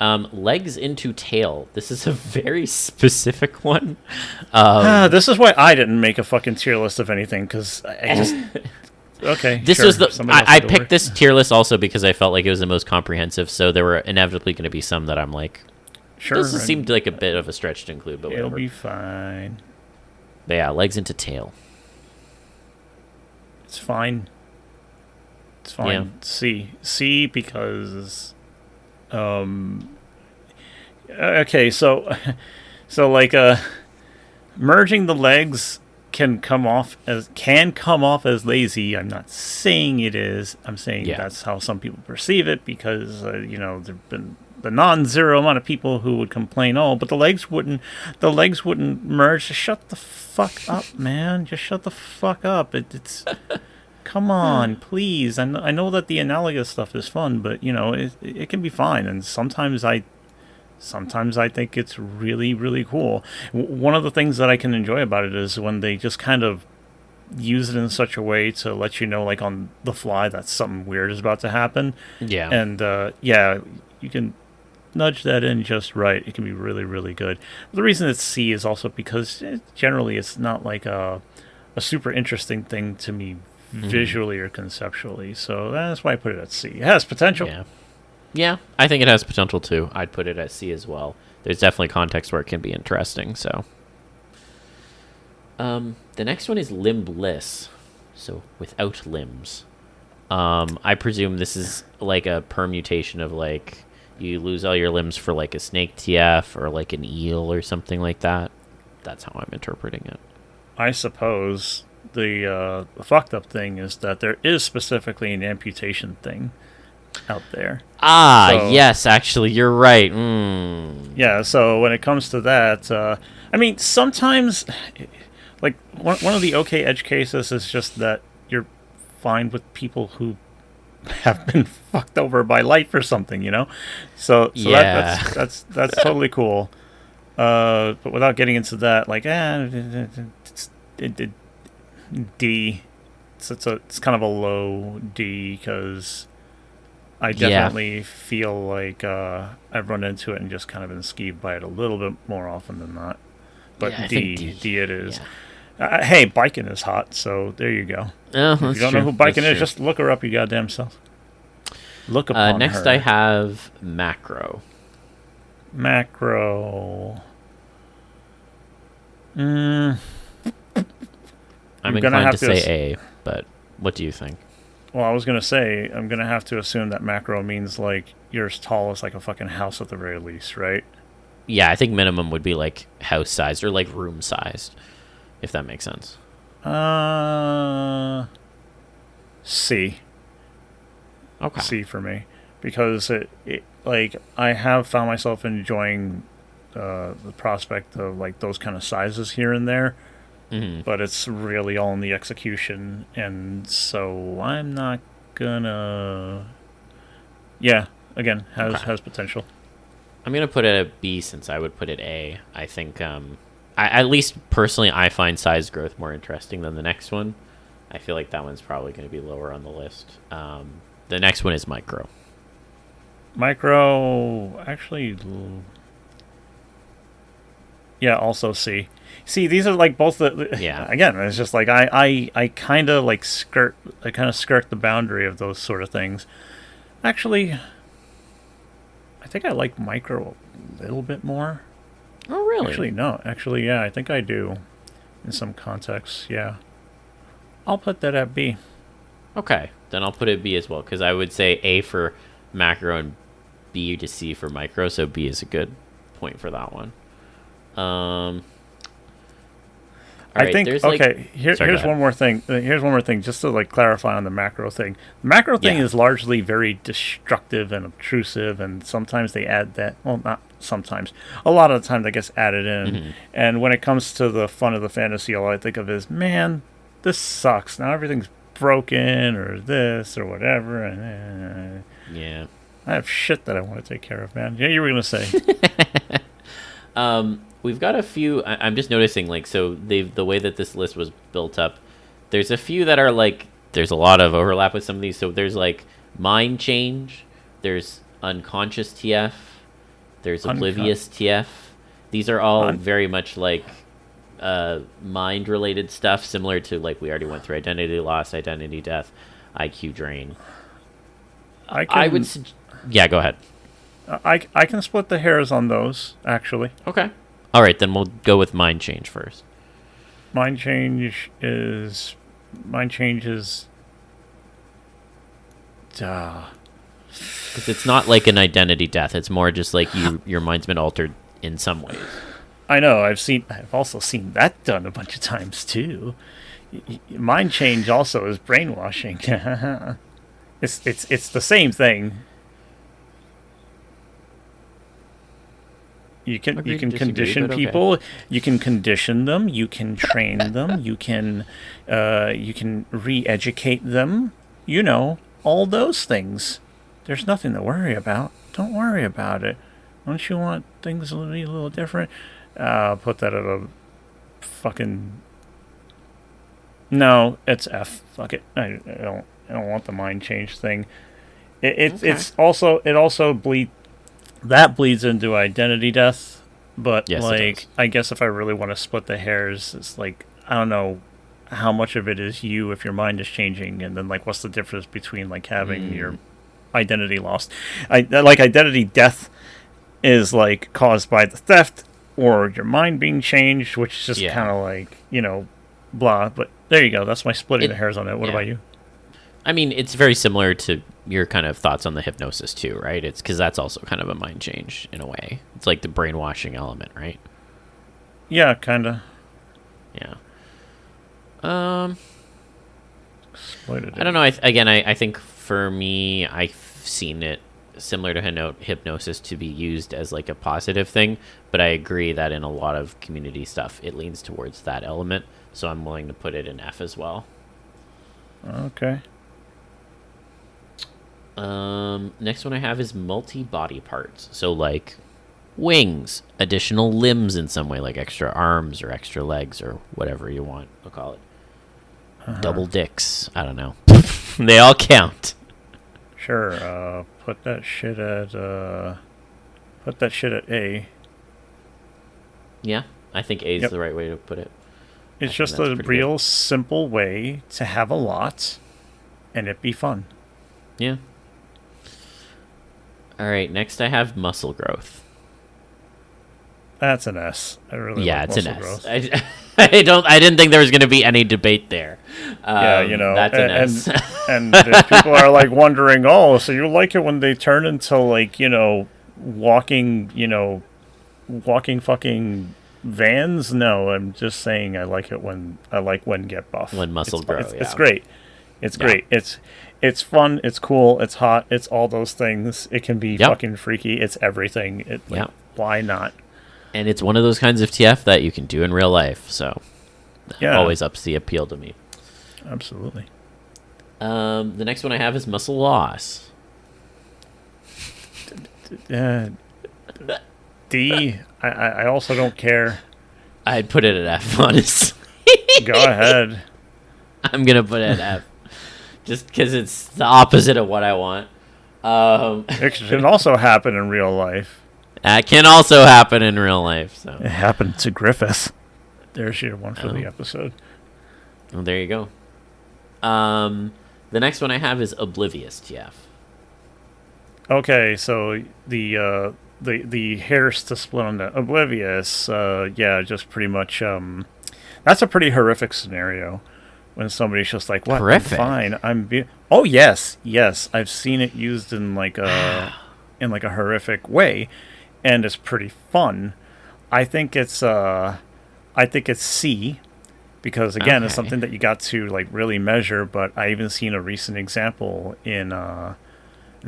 S1: Legs into tail. This is a very specific one.
S2: This is why I didn't make a fucking tier list of anything, because I just... Okay,
S1: this
S2: sure.
S1: was I picked this tier list also because I felt like it was the most comprehensive, so there were inevitably going to be some that I'm like,
S2: sure,
S1: this seemed like a bit of a stretch to include, but whatever.
S2: It'll be fine.
S1: But yeah, legs into tail.
S2: It's fine. It's fine. Yeah. C because okay, so like merging the legs can come off as lazy. I'm not saying it is. I'm saying that's how some people perceive it, because there've been the non-zero amount of people who would complain, but the legs wouldn't merge. Just shut the fuck up, man. Just shut the fuck up. It's come on, please. I know that the analogous stuff is fun, but it can be fine, and sometimes I think it's really, really cool. One of the things that I can enjoy about it is when they just kind of use it in such a way to let you know, like on the fly, that something weird is about to happen. Yeah. And you can nudge that in just right. It can be really, really good. The reason it's C is also because generally it's not like a super interesting thing to me visually or conceptually. So that's why I put it at C. It has potential.
S1: Yeah, I think it has potential too. I'd put it at C as well. There's definitely context where it can be interesting. So, the next one is limbless, so without limbs. I presume this is like a permutation of like you lose all your limbs for like a snake TF or like an eel or something like that. That's how I'm interpreting it.
S2: I suppose the fucked up thing is that there is specifically an amputation thing out there.
S1: Yes, actually, you're right.
S2: Yeah, so when it comes to that, I mean, sometimes, like, one of the okay edge cases is just that you're fine with people who have been fucked over by life or something, So yeah. That's totally cool. But without getting into that, like, D. It's kind of a low D, because I definitely feel like I've run into it and just kind of been skeeved by it a little bit more often than not. But D it is. Yeah. Hey, biking is hot, so there you go.
S1: Oh,
S2: if you don't know who biking is, just look her up, you goddamn self. Look upon
S1: next
S2: her.
S1: I have macro.
S2: Macro.
S1: I'm inclined to say A, but what do you think?
S2: Well, I was going to say, I'm going to have to assume that macro means, like, you're as tall as, like, a fucking house at the very least, right?
S1: Yeah, I think minimum would be, like, house-sized or, like, room-sized, if that makes sense.
S2: C.
S1: Okay.
S2: C for me. Because, like, I have found myself enjoying the prospect of, like, those kind of sizes here and there. Mm-hmm. But it's really all in the execution, and so I'm not gonna... Yeah, again, has potential.
S1: I'm gonna put it at B since I would put it A. I think, at least personally, I find size growth more interesting than the next one. I feel like that one's probably going to be lower on the list. The next one is micro.
S2: Micro, actually... Yeah, also C. See, these are like both the... Yeah. Again, it's just like I kind of like skirt the boundary of those sort of things. Actually, I think I like micro a little bit more.
S1: Oh, really?
S2: Actually, no. Actually, yeah, I think I do in some contexts. Yeah. I'll put that at B.
S1: Okay, then I'll put it B as well, because I would say A for macro and B to C for micro, so B is a good point for that one.
S2: I think
S1: Sorry,
S2: here's one more thing. Here's one more thing, just to like clarify on the macro thing. The macro thing is largely very destructive and obtrusive, and sometimes they add that. Well, not sometimes. A lot of the time that gets added in.
S1: Mm-hmm.
S2: And when it comes to the fun of the fantasy, all I think of is, man, this sucks. Now everything's broken, or this, or whatever. And
S1: Yeah.
S2: I have shit that I want to take care of, man. Yeah, you were gonna say.
S1: We've got a few. I'm just noticing, like, so the way that this list was built up, there's a few that are like, there's a lot of overlap with some of these. So there's like mind change, there's unconscious TF, there's oblivious TF. These are all very much like mind related stuff, similar to like we already went through identity loss, identity death, IQ drain. I would. Yeah, go ahead.
S2: I can split the hairs on those, actually.
S1: Okay. All right, then we'll go with mind change first.
S2: Mind change is.
S1: Because it's not like an identity death. It's more just like your mind's been altered in some ways.
S2: I know. I've also seen that done a bunch of times too. Mind change also is brainwashing. It's the same thing. You can condition people. Okay. You can condition them. You can train them. You can re-educate them. You know, all those things. There's nothing to worry about. Don't worry about it. Don't you want things to be a little different? Put that at a fucking. No, it's F. Fuck it. I don't want the mind change thing. It also bleeds. That bleeds into identity death, but yes, like I guess if I really want to split the hairs, it's like I don't know how much of it is you if your mind is changing, and then like what's the difference between like having your identity lost? Like identity death is like caused by the theft or your mind being changed, which is just kind of like blah. But there you go. That's my splitting the hairs on it. What about you?
S1: I mean, it's very similar to your kind of thoughts on the hypnosis too, right? It's because that's also kind of a mind change in a way. It's like the brainwashing element, right?
S2: Yeah, kind of.
S1: Yeah. I don't know. I think for me, I've seen it similar to hypnosis to be used as like a positive thing, but I agree that in a lot of community stuff, it leans towards that element. So I'm willing to put it in F as well.
S2: Okay.
S1: Next one I have is multi-body parts. So like wings, additional limbs in some way, like extra arms or extra legs or whatever you want to call it. Double dicks. I don't know. They all count.
S2: Sure. Put that shit at A.
S1: Yeah, I think A is the right way to put it.
S2: It's just a real simple way to have a lot and it be fun.
S1: Yeah. All right, next I have muscle growth.
S2: That's an S. I really like
S1: it's
S2: muscle
S1: an
S2: growth.
S1: S. I didn't think there was going to be any debate there. That's an S.
S2: And if people are like wondering, oh, so you like it when they turn into like walking fucking vans? No, I'm just saying I like when get buff.
S1: When muscle grows.
S2: It's great. It's great. It's fun. It's cool. It's hot. It's all those things. It can be fucking freaky. It's everything. Why not?
S1: And it's one of those kinds of TF that you can do in real life. So, always ups the appeal to me.
S2: Absolutely.
S1: The next one I have is muscle loss.
S2: D. I also don't care.
S1: I'd put it at F, honestly.
S2: Go ahead.
S1: I'm gonna put it at F. Just because it's the opposite of what I want.
S2: It can also happen in real life.
S1: That can also happen in real life. So
S2: it happened to Griffith. There's your one for the episode.
S1: Well, there you go. The next one I have is oblivious TF.
S2: Okay, so the hairs to split on the oblivious, yeah, just pretty much that's a pretty horrific scenario when somebody's just like, "What? I'm
S1: Horrific.
S2: fine. Oh yes, yes, I've seen it used in like a horrific way, and it's pretty fun. I think it's C because again, it's
S1: Okay.
S2: something that you got to like really measure. But I even seen a recent example in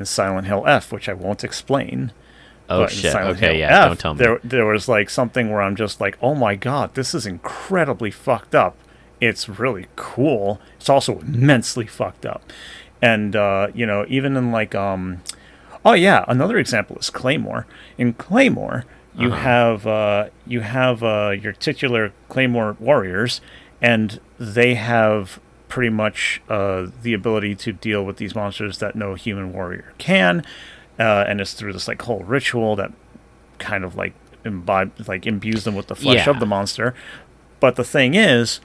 S2: Silent Hill F, which I won't explain.
S1: Oh
S2: But in
S1: shit.
S2: Silent
S1: Okay,
S2: Hill
S1: yeah, don't
S2: F,
S1: tell me.
S2: there was like something where I'm just like, oh my god, this is incredibly fucked up. It's really cool. It's also immensely fucked up. And even in like oh yeah, another example is Claymore. In Claymore,
S1: Uh-huh.
S2: you have your titular Claymore warriors, and they have pretty much the ability to deal with these monsters that no human warrior can, and it's through this like whole ritual that kind of like imbues them with the flesh of
S1: Yeah.
S2: the monster. But the thing is,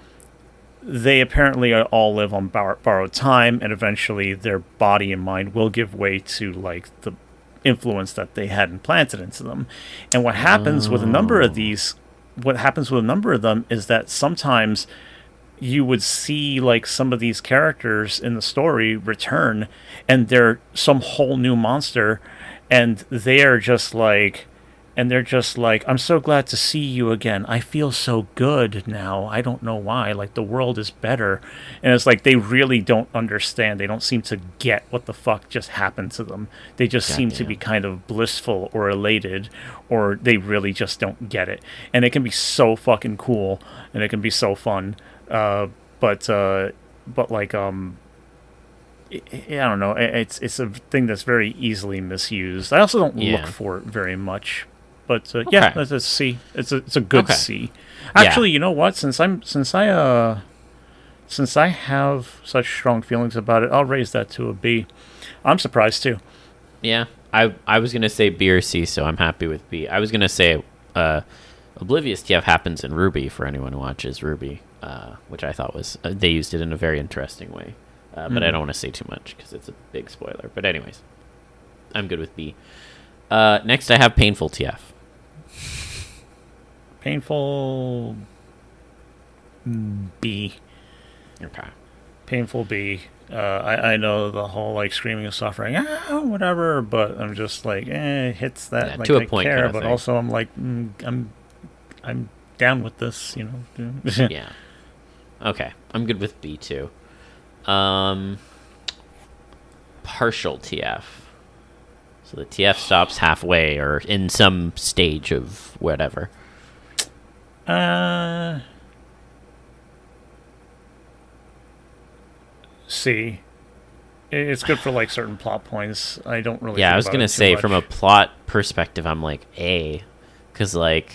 S2: they apparently all live on borrowed time, and eventually their body and mind will give way to like the influence that they had implanted into them. And
S1: Oh.
S2: what happens with a number of them is that sometimes you would see like some of these characters in the story return, and they're some whole new monster, and they're just like, I'm so glad to see you again. I feel so good now. I don't know why. Like, the world is better. And it's like they really don't understand. They don't seem to get what the fuck just happened to them. They just seem to be
S1: Goddamn.
S2: kind of blissful or elated, or they really just don't get it. And it can be so fucking cool, and it can be so fun. Uh, but, uh, but like, I don't know. It's a thing that's very easily misused. I also don't look
S1: Yeah.
S2: for it very much, but yeah,
S1: Okay.
S2: that's a C. It's a good
S1: Okay.
S2: C.
S1: Yeah.
S2: Actually, you know what? Since I have such strong feelings about it, I'll raise that to a B. I'm surprised too.
S1: Yeah. I was gonna say B or C, so I'm happy with B. I was gonna say Oblivious TF happens in Ruby for anyone who watches Ruby, which I thought was they used it in a very interesting way. But I don't want to say too much because it's a big spoiler. But anyways, I'm good with B. Next, I have Painful TF.
S2: Painful B.
S1: Okay.
S2: Painful B. I know the whole like screaming and suffering, whatever, but I'm just like, it hits
S1: Yeah,
S2: that like
S1: to a
S2: I
S1: point kind
S2: care,
S1: of
S2: but
S1: thing.
S2: also I'm like, I'm down with this, you know.
S1: Yeah. Okay. I'm good with B too. Um, Partial TF. So the TF stops halfway or in some stage of whatever.
S2: uh, C. It's good for like certain plot points. I don't really
S1: Yeah, I
S2: think
S1: was
S2: about
S1: gonna
S2: it too
S1: say from a
S2: much.
S1: plot perspective, I'm like A, because like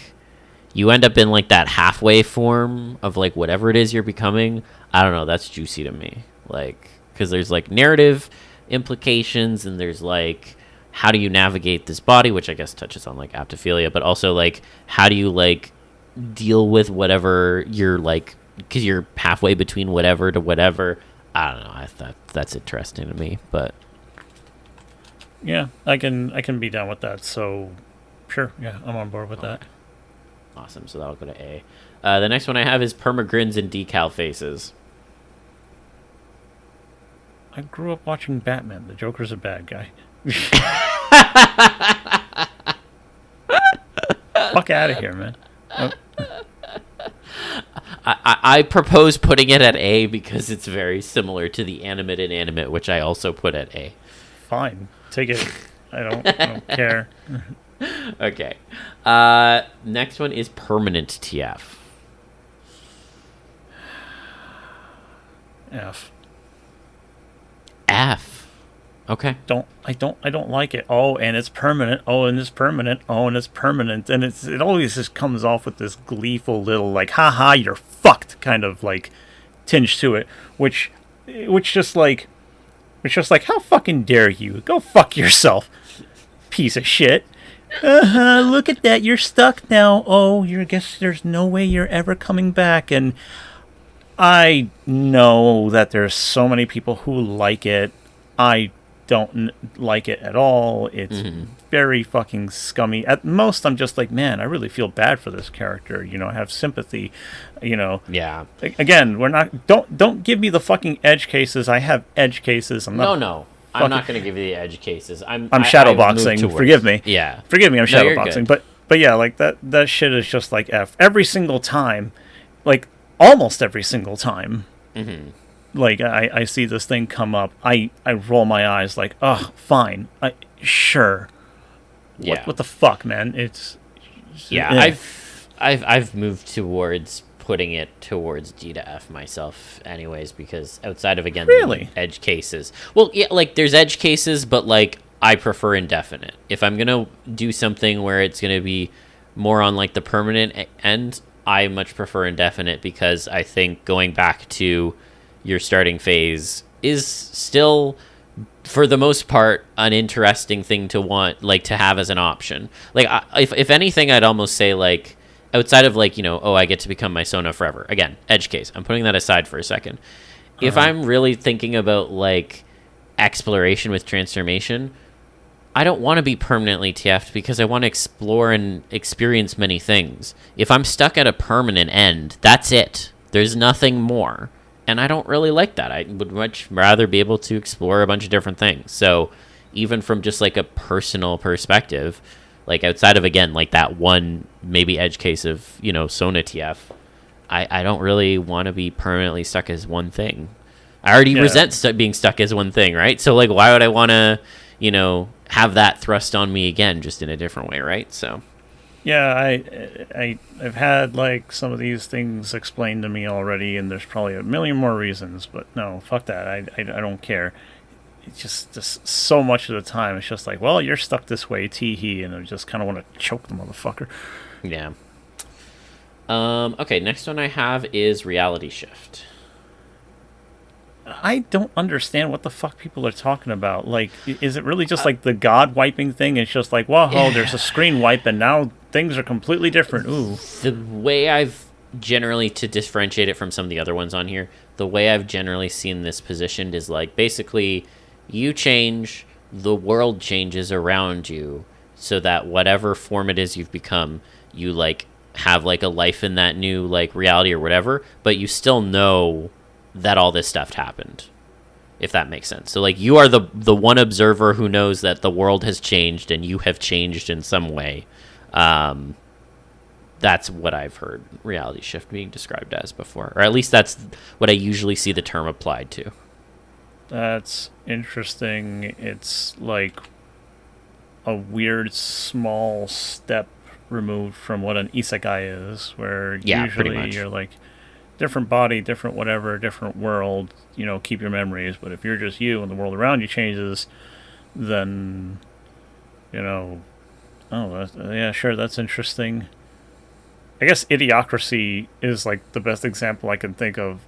S1: you end up in like that halfway form of like whatever it is you're becoming. I don't know. That's juicy to me. Like because there's like narrative implications and there's like how do you navigate this body, which I guess touches on like aptophilia, but also like how do you like deal with whatever you're like because you're halfway between whatever to whatever. I don't know. I thought that's interesting to me, but
S2: Yeah, I can be down with that. So, sure, yeah, I'm on board with that.
S1: okay. Awesome. So that'll go to A. The next one I have is permagrins and decal faces.
S2: I grew up watching Batman. The Joker's a bad guy. Fuck out of here, man. Oh,
S1: I propose putting it at A because it's very similar to the animate and animate, which I also put at A.
S2: fine, take it. I don't care.
S1: Okay. Next one is permanent TF.
S2: F.
S1: F. Okay.
S2: I don't like it. Oh, and it's permanent. Oh, and it's permanent. Oh, and it's permanent. And it always just comes off with this gleeful little like, haha, you're fucked kind of like tinge to it, which just like how fucking dare you? Go fuck yourself, piece of shit. Look at that. You're stuck now. Oh, you guess there's no way you're ever coming back. And I know that there's so many people who like it. I don't like it at all. It's
S1: Mm-hmm.
S2: very fucking scummy. At most, I'm just like, man, I really feel bad for this character. I have sympathy.
S1: Yeah.
S2: Again, we're not. Don't give me the fucking edge cases. I have edge cases. I'm not.
S1: No. I'm not going to give you the edge cases. I'm
S2: shadowboxing. Forgive me.
S1: Yeah.
S2: Forgive me. I'm
S1: No, you're
S2: shadowboxing.
S1: good.
S2: But yeah, like that shit is just like F every single time, like almost every single time.
S1: Mm-hmm.
S2: Like I see this thing come up, I roll my eyes like, oh, fine, sure.
S1: Yeah.
S2: What the fuck, man? It's
S1: yeah.
S2: eh.
S1: I've moved towards putting it towards D to F myself, anyways, because outside of again
S2: Really?
S1: the edge cases, well, yeah, like there's edge cases, but like I prefer indefinite. If I'm gonna do something where it's gonna be more on like the permanent end, I much prefer indefinite because I think going back to your starting phase is still, for the most part, an interesting thing to want, like to have as an option. Like if anything, I'd almost say like outside of like, I get to become my Sona forever. Again, edge case. I'm putting that aside for a second. If I'm really thinking about like exploration with transformation, I don't want to be permanently TF'd because I want to explore and experience many things. If I'm stuck at a permanent end, that's it. There's nothing more. And I don't really like that. I would much rather be able to explore a bunch of different things. So even from just like a personal perspective, like outside of, again, like that one maybe edge case of, Sona TF, I don't really want to be permanently stuck as one thing. I already resent being stuck as one thing, right? So like, why would I want to, have that thrust on me again, just in a different way, right? So...
S2: Yeah, I've had like some of these things explained to me already, and there's probably a million more reasons. But no, fuck that. I don't care. It's just so much of the time, it's just like, well, you're stuck this way, tee hee, and I just kind of want to choke the motherfucker.
S1: Yeah. Okay, next one I have is reality shift.
S2: I don't understand what the fuck people are talking about. Like, is it really just like the God wiping thing? It's just like, whoa, there's a screen wipe, and now things are completely different. Ooh.
S1: The way I've generally, to differentiate it from some of the other ones on here, the way I've generally seen this positioned is like, basically, you change, the world changes around you, so that whatever form it is you've become, you like have like a life in that new like reality or whatever, but you still know that all this stuff happened, if that makes sense. So like you are the one observer who knows that the world has changed and you have changed in some way. That's what I've heard reality shift being described as before, or at least that's what I usually see the term applied to.
S2: That's interesting. It's like a weird small step removed from what an isekai is, where usually you're like different body, different whatever, different world, keep your memories. But if you're just you and the world around you changes, then, yeah, sure, that's interesting. I guess Idiocracy is like the best example I can think of,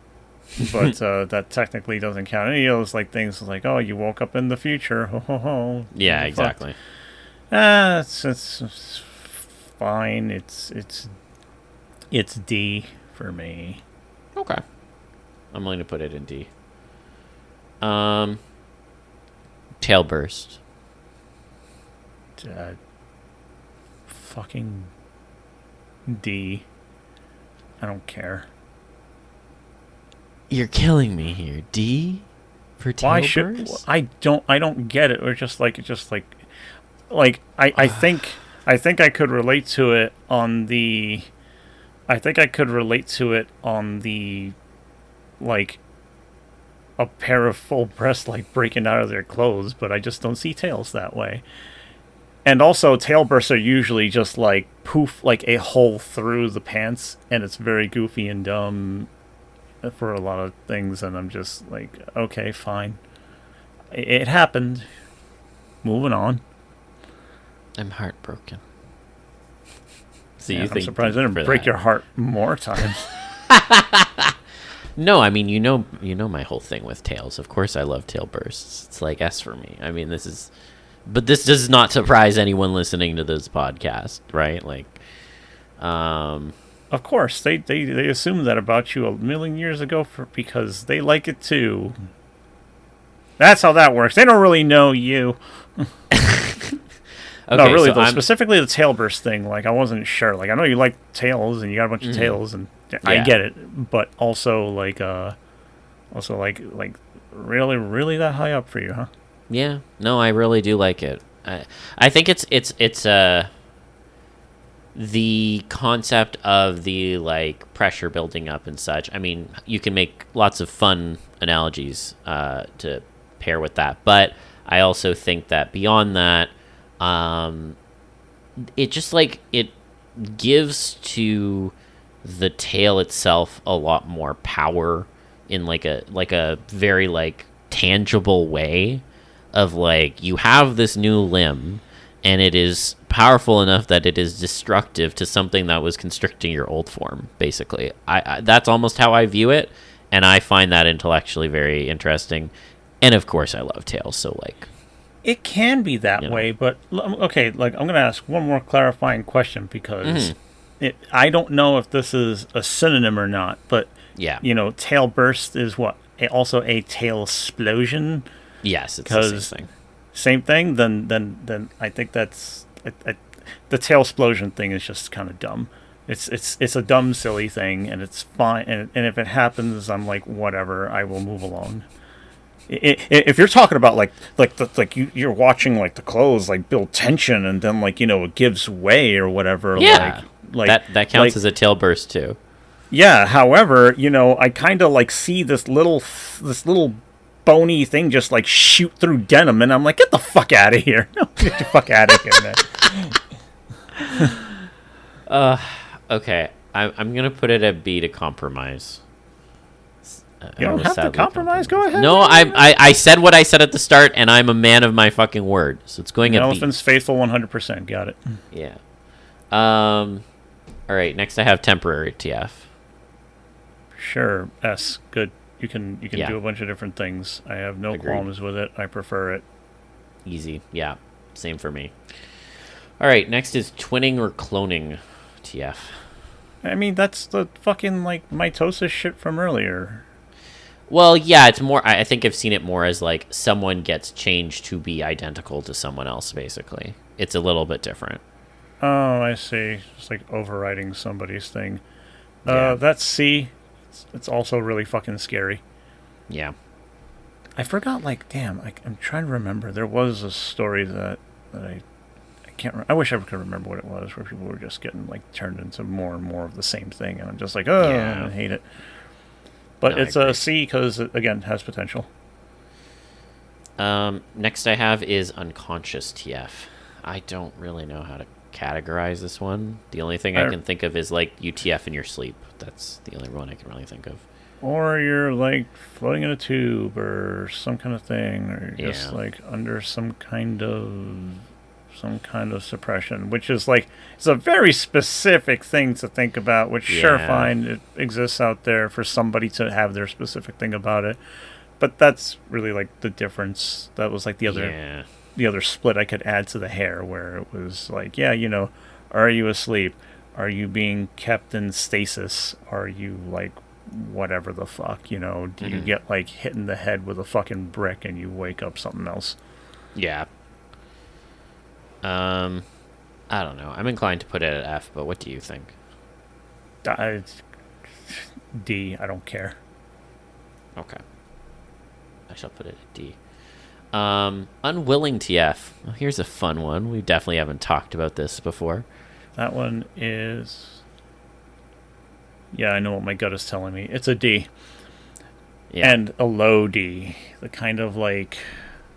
S2: but that technically doesn't count. Any of those like things like, oh, you woke up in the future, ho ho ho.
S1: Yeah, exactly.
S2: It's fine. It's D for me.
S1: Okay. I'm willing to put it in D. Tail burst.
S2: Fucking D. I don't care.
S1: You're killing me here. D for tail
S2: Why
S1: burst?
S2: should I don't get it. Or I think I could relate to it on the. I think I could relate to it on the, like, a pair of full breasts, like, breaking out of their clothes, but I just don't see tails that way. And also, tail bursts are usually just, like, poof, like a hole through the pants, and it's very goofy and dumb for a lot of things, and I'm just like, okay, fine. It happened. Moving on.
S1: I'm heartbroken. So
S2: I'm surprised I didn't break your heart more times.
S1: No, I mean, you know my whole thing with tails. Of course I love tail bursts. It's like S for me. I mean, but this does not surprise anyone listening to this podcast, right? Like,
S2: of course, they assumed that about you a million years ago because they like it too. That's how that works. They don't really know you.
S1: Okay,
S2: no, really,
S1: so
S2: though, specifically the tail burst thing, like, I wasn't sure. Like, I know you like tails, and you got a bunch of tails, and I
S1: Yeah.
S2: get it. But also, like, really, really that high up for you, huh?
S1: Yeah, no, I really do like it. I think it's the concept of the like pressure building up and such. I mean, you can make lots of fun analogies to pair with that, but I also think that beyond that, it just like it gives to the tail itself a lot more power in like a very like tangible way of like you have this new limb and it is powerful enough that it is destructive to something that was constricting your old form, basically. I that's almost how I view it, and I find that intellectually very interesting. And of course I love tails, so like
S2: It can be that way, but okay, like, I'm going to ask one more clarifying question because I don't know if this is a synonym or not, but,
S1: yeah.
S2: tail burst is what? Also a tail explosion?
S1: Yes, it's the same thing.
S2: Same thing? Then I think that's... the tail explosion thing is just kind of dumb. It's a dumb, silly thing, and it's fine. And if it happens, I'm like, whatever, I will move along. If you're talking about you're watching like the clothes like build tension and then like it gives way or whatever,
S1: Yeah,
S2: like
S1: that counts as a tail burst too.
S2: Yeah. However, I kind of like see this little bony thing just like shoot through denim, and I'm like, get the fuck out of here! No, get the fuck out of here, man.
S1: Okay, I'm gonna put it at B to compromise.
S2: You don't have to compromise. Go ahead.
S1: No, I said what I said at the start, and I'm a man of my fucking word. So it's going at B.
S2: Elephant's faithful 100%. Got it.
S1: Yeah. All right. Next, I have temporary TF.
S2: Sure. S. Good. You can do a bunch of different things. I have no qualms with it. I prefer it.
S1: Easy. Yeah. Same for me. All right. Next is twinning or cloning TF.
S2: I mean, that's the fucking like mitosis shit from earlier.
S1: Well, yeah, it's more. I think I've seen it more as like someone gets changed to be identical to someone else. Basically, it's a little bit different.
S2: Oh, I see. It's like overriding somebody's thing.
S1: Yeah.
S2: That's C. It's also really fucking scary.
S1: Yeah.
S2: I forgot. Like, damn. I'm trying to remember. There was a story that I can't. I wish I could remember what it was, where people were just getting like turned into more and more of the same thing, and I'm just like, oh, yeah. I hate it. But no, it's a C because it, again, has potential.
S1: Next I have is unconscious TF. I don't really know how to categorize this one. The only thing I can think of is like UTF in your sleep. That's the only one I can really think of.
S2: Or you're like floating in a tube or some kind of thing, or you're just like under some kind of suppression, which is like, it's a very specific thing to think about, which sure, fine, it exists out there for somebody to have their specific thing about it, but that's really like the difference. That was like the other split I could add to the hair, where it was like, are you asleep? Are you being kept in stasis? Are you like whatever the fuck, do you get like hit in the head with a fucking brick and you wake up something else?
S1: Yeah. I don't know. I'm inclined to put it at F, but what do you think?
S2: D. I don't care.
S1: Okay. I shall put it at D. Unwilling TF. Well, here's a fun one. We definitely haven't talked about this before.
S2: That one is... Yeah, I know what my gut is telling me. It's a D. Yeah. And a low D. The kind of like...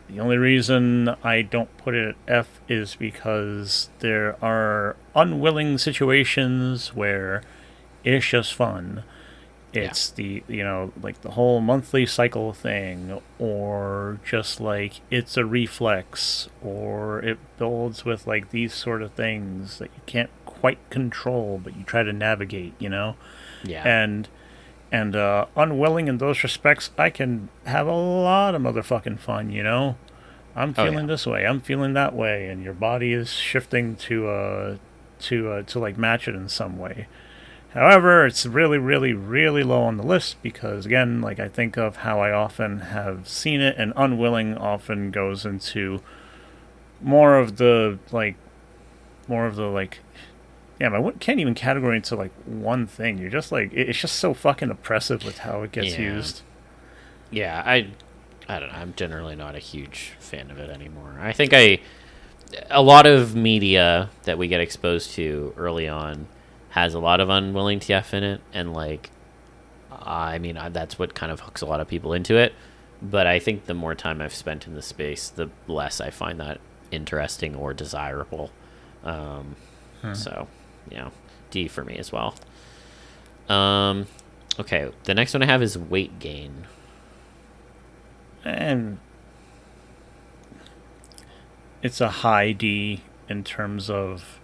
S2: The only reason I don't put it at F is because there are unwilling situations where it's just fun. It's the, like the whole monthly cycle thing, or just like it's a reflex, or it builds with like these sort of things that you can't quite control, but you try to navigate, Yeah. And unwilling in those respects, I can have a lot of motherfucking fun, I'm feeling this way, I'm feeling that way, and your body is shifting to like match it in some way. However, it's really, really, really low on the list because, again, like I think of how I often have seen it, and unwilling often goes into more of the like, yeah, I can't even categorize into like one thing. You're just like, it's just so fucking oppressive with how it gets used.
S1: Yeah, I don't know. I'm generally not a huge fan of it anymore. I think a lot of media that we get exposed to early on has a lot of unwilling TF in it, and like, I mean, that's what kind of hooks a lot of people into it. But I think the more time I've spent in the space, the less I find that interesting or desirable. So, yeah, D for me as well. Okay, the next one I have is weight gain.
S2: And it's a high D in terms of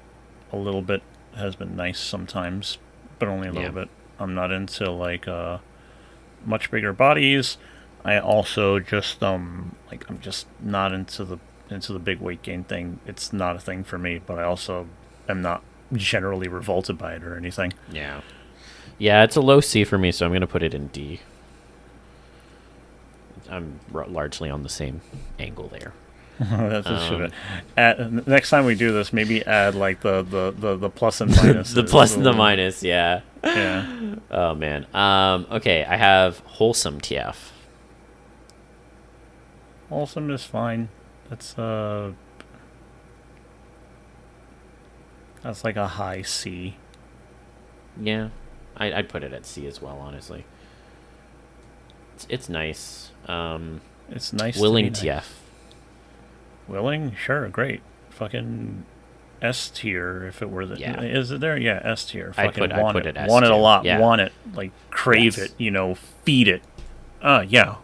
S2: a little bit has been nice sometimes, but only a little bit. I'm not into like much bigger bodies. I also just like I'm just not into the big weight gain thing. It's not a thing for me, but I also am not generally revolted by it or anything.
S1: Yeah, it's a low C for me, so I'm gonna put it in D. I'm largely on the same angle there.
S2: That's what should. Next time we do this, maybe add like the plus and minus.
S1: The plus and the minus, yeah.
S2: Yeah.
S1: Oh man. Okay, I have wholesome TF.
S2: Wholesome is fine. That's like a high C.
S1: Yeah, I'd put it at C as well. Honestly, it's nice.
S2: It's nice.
S1: Willing
S2: to
S1: TF.
S2: Nice. Willing, sure, great. Fucking S tier if it were the. Yeah. Is it there? Yeah, S tier. Fucking want it. Want it a lot. Yeah. Want it. Like crave it. You know, feed it. Yeah.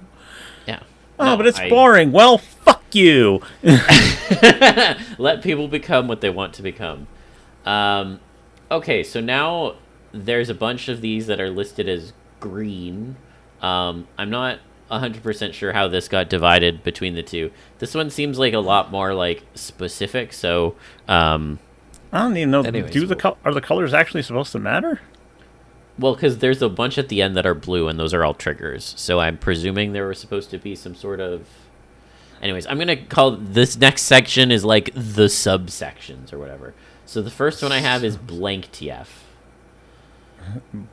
S1: Yeah.
S2: Oh, no, but it's boring. Well, fuck you.
S1: Let people become what they want to become. Okay, so now there's a bunch of these that are listed as green. I'm not 100% sure how this got divided between the two. This one seems like a lot more like specific, so
S2: I don't even know.
S1: Anyways,
S2: are the colors actually supposed to matter?
S1: Well, because there's a bunch at the end that are blue, and those are all triggers. So I'm presuming there was supposed to be some sort of. Anyways, I'm gonna call this next section is like the subsections or whatever. So the first one I have is blank TF.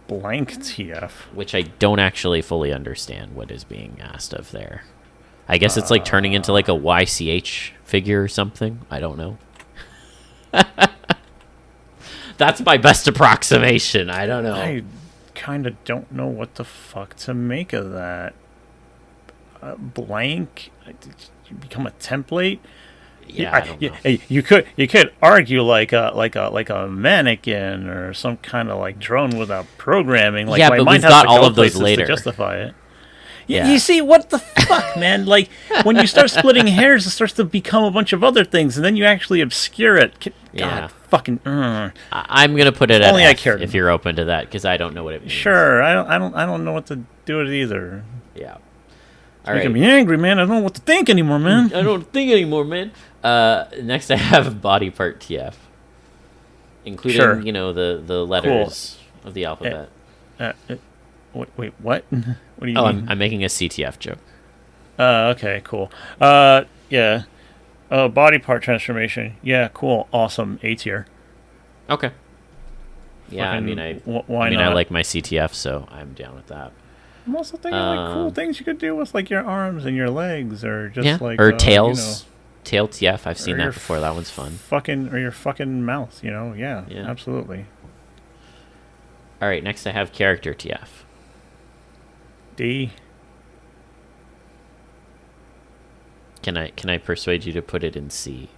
S2: Blank TF,
S1: which I don't actually fully understand what is being asked of there. I guess it's like turning into like a YCH figure or something. I don't know. That's my best approximation. I don't know.
S2: I kind of don't know what the fuck to make of that. Blank, you become a template.
S1: Yeah, I don't know.
S2: You could argue like a mannequin or some kind of like drone without programming. Like,
S1: yeah, but we've got all of those later
S2: to justify it. Yeah. You see, what the fuck, man? Like, when you start splitting hairs, it starts to become a bunch of other things, and then you actually obscure it. God, fucking.
S1: I'm gonna put it at F if you're open to that, because I don't know what it means.
S2: Sure, I don't know what to do with it either.
S1: Yeah.
S2: It's making me angry, man. I don't know what to think anymore, man.
S1: I don't think anymore, man. Next, I have body part TF, including the letters of the alphabet.
S2: Wait, what? What do you mean?
S1: I'm making a CTF joke.
S2: Okay, cool. Yeah. Body part transformation. Yeah, cool, awesome. A tier.
S1: Okay. Yeah,
S2: why not?
S1: I like my CTF, so I'm down with that.
S2: I'm also thinking like cool things you could do with like your arms and your legs, or just
S1: or tails. Tail TF. I've seen that before. That one's fun.
S2: Or your fucking mouth. Yeah, absolutely.
S1: All right. Next, I have character TF.
S2: D.
S1: Can I persuade you to put it in C?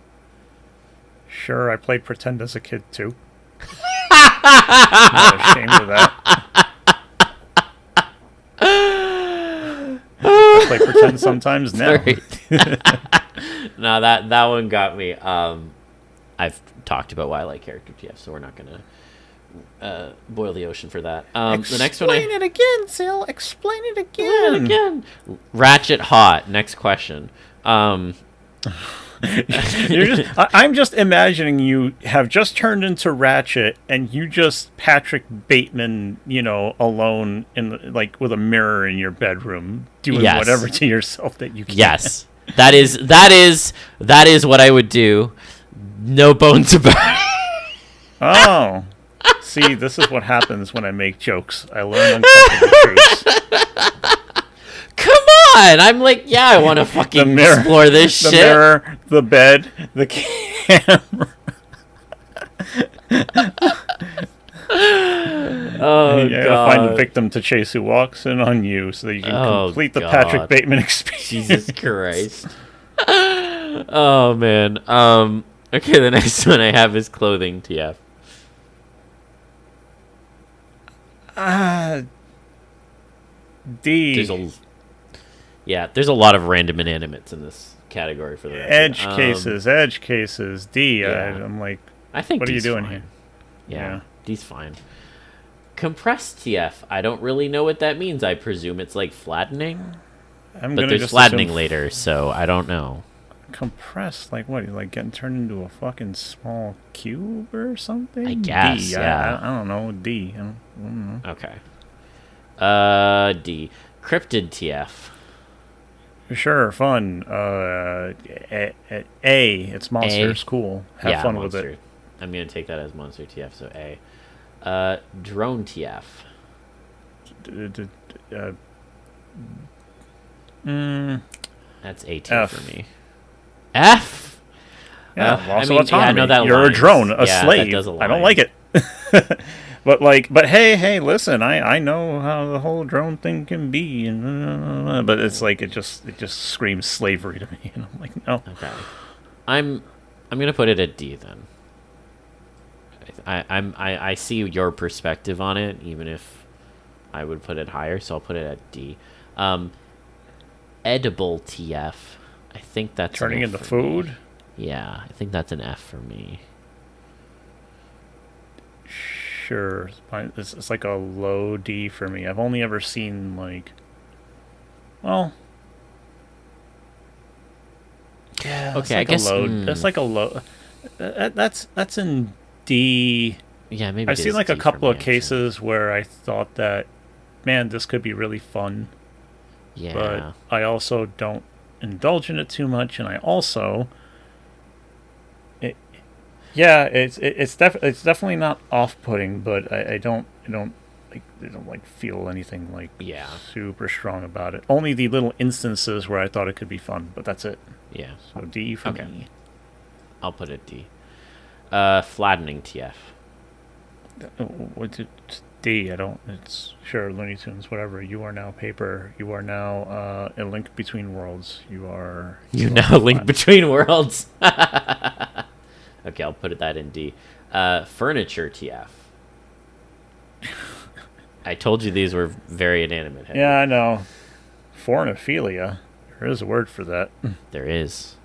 S2: Sure, I played pretend as a kid too. I'm not ashamed of that. I play pretend sometimes now.
S1: No, that one got me. I've talked about why I like character TF, so we're not gonna boil the ocean for that. The next one.
S2: Explain it again, Sil. Explain it again.
S1: Ratchet hot. Next question.
S2: I'm just imagining you have just turned into Ratchet, and you just Patrick Bateman, alone like with a mirror in your bedroom, doing whatever to yourself that you can.
S1: Yes, that is what I would do. No bones about it.
S2: Oh, see, this is what happens when I make jokes. I learn uncomfortable truths.
S1: Come on! I'm like, yeah, I want to fucking explore this shit.
S2: The mirror, the bed, the camera.
S1: Oh,
S2: you gotta find a victim to chase who walks in on you so that you can complete the Patrick Bateman experience.
S1: Jesus Christ. Oh, man. Okay, the next one I have is clothing, TF.
S2: D.
S1: There's a lot of random inanimates in this category for the record.
S2: Edge cases. D.
S1: Yeah.
S2: I'm like,
S1: I think
S2: what
S1: D's
S2: are you doing
S1: fine.
S2: here?
S1: Yeah, D's fine. Compressed TF. I don't really know what that means. I presume it's like flattening. But there's flattening later, so I don't know.
S2: Compressed? Like what? Like getting turned into a fucking small cube or something?
S1: I guess,
S2: D.
S1: yeah.
S2: I don't know. D. I don't know.
S1: Okay. D. Cryptid TF.
S2: Sure, fun. A. It's monsters. Cool. Have fun
S1: monster.
S2: with it.
S1: I'm gonna take that as monster TF. So A. Drone TF. That's A tier for me. F.
S2: Yeah, also autonomy.
S1: Yeah, I know that
S2: You're
S1: lines.
S2: a drone, a slave.
S1: That does
S2: I don't like it. But hey, listen, I know how the whole drone thing can be, but it's like it just screams slavery to me, and I'm like, no.
S1: Okay, I'm gonna put it at D then. I see your perspective on it, even if I would put it higher, so I'll put it at D. Edible TF. I think that's
S2: turning into food.
S1: Me. Yeah, I think that's an F for me.
S2: Sure, it's like a low D for me. I've only ever seen yeah.
S1: Okay, I guess
S2: that's like a low. That's in D.
S1: Yeah, maybe
S2: I've seen like a couple of cases where I thought that, man, this could be really fun.
S1: Yeah.
S2: But I also don't indulge in it too much, and I also, it's definitely not off-putting, but I don't feel anything super strong about it. Only the little instances where I thought it could be fun, but that's it.
S1: Yeah.
S2: So D for me.
S1: I'll put it D. Flattening TF.
S2: What's it? D. I don't. It's sure Looney Tunes. Whatever. You are now paper. You are now a link between worlds. You are
S1: now a link between worlds. Okay, I'll put that in D. Furniture TF. I told you these were very inanimate. Heavy.
S2: Yeah, I know. Foreignophilia. There is a word for that.
S1: There is.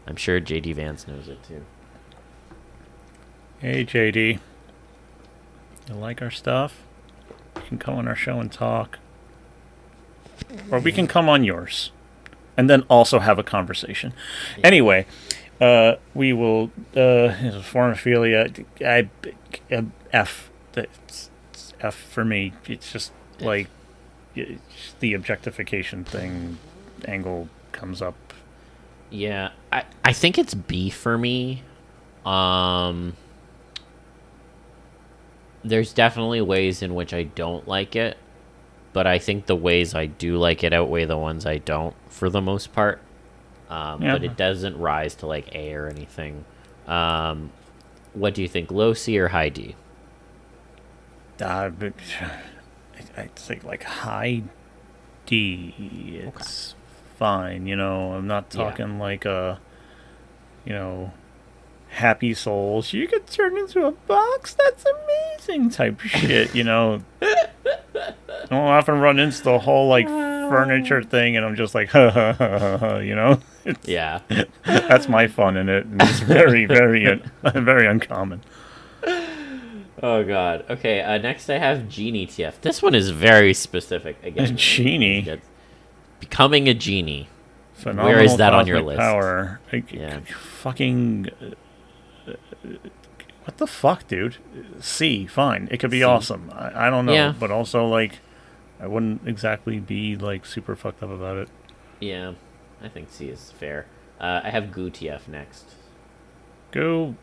S1: I'm sure JD Vance knows it too.
S2: Hey, JD. You like our stuff? You can come on our show and talk. Or we can come on yours. And then also have a conversation. Yeah. Anyway, we will... Foreignophilia. F. It's F for me. It's just like... the objectification thing angle comes up.
S1: Yeah. I think it's B for me. There's definitely ways in which I don't like it, but I think the ways I do like it outweigh the ones I don't for the most part. But it doesn't rise to like A or anything. What do you think, low C or high D?
S2: I'd say like high D. It's fine, I'm not talking like a, happy souls. You could turn into a box. That's amazing type shit. I'll often run into the whole furniture thing, and I'm just like,
S1: Yeah.
S2: That's my fun in it. And it's very, very, very uncommon.
S1: Oh God. Okay. Next I have Genie TF. This one is very specific. Again,
S2: a genie.
S1: Becoming a genie.
S2: Phenomenal
S1: Where is that on
S2: cosmic
S1: your list?
S2: power.
S1: Yeah.
S2: Fucking. What the fuck, dude? C, fine. It could be
S1: C.
S2: awesome. I don't know.
S1: Yeah.
S2: But also, like, I wouldn't exactly be, like, super fucked up about it.
S1: Yeah, I think C is fair. I have Goo TF next.
S2: Go.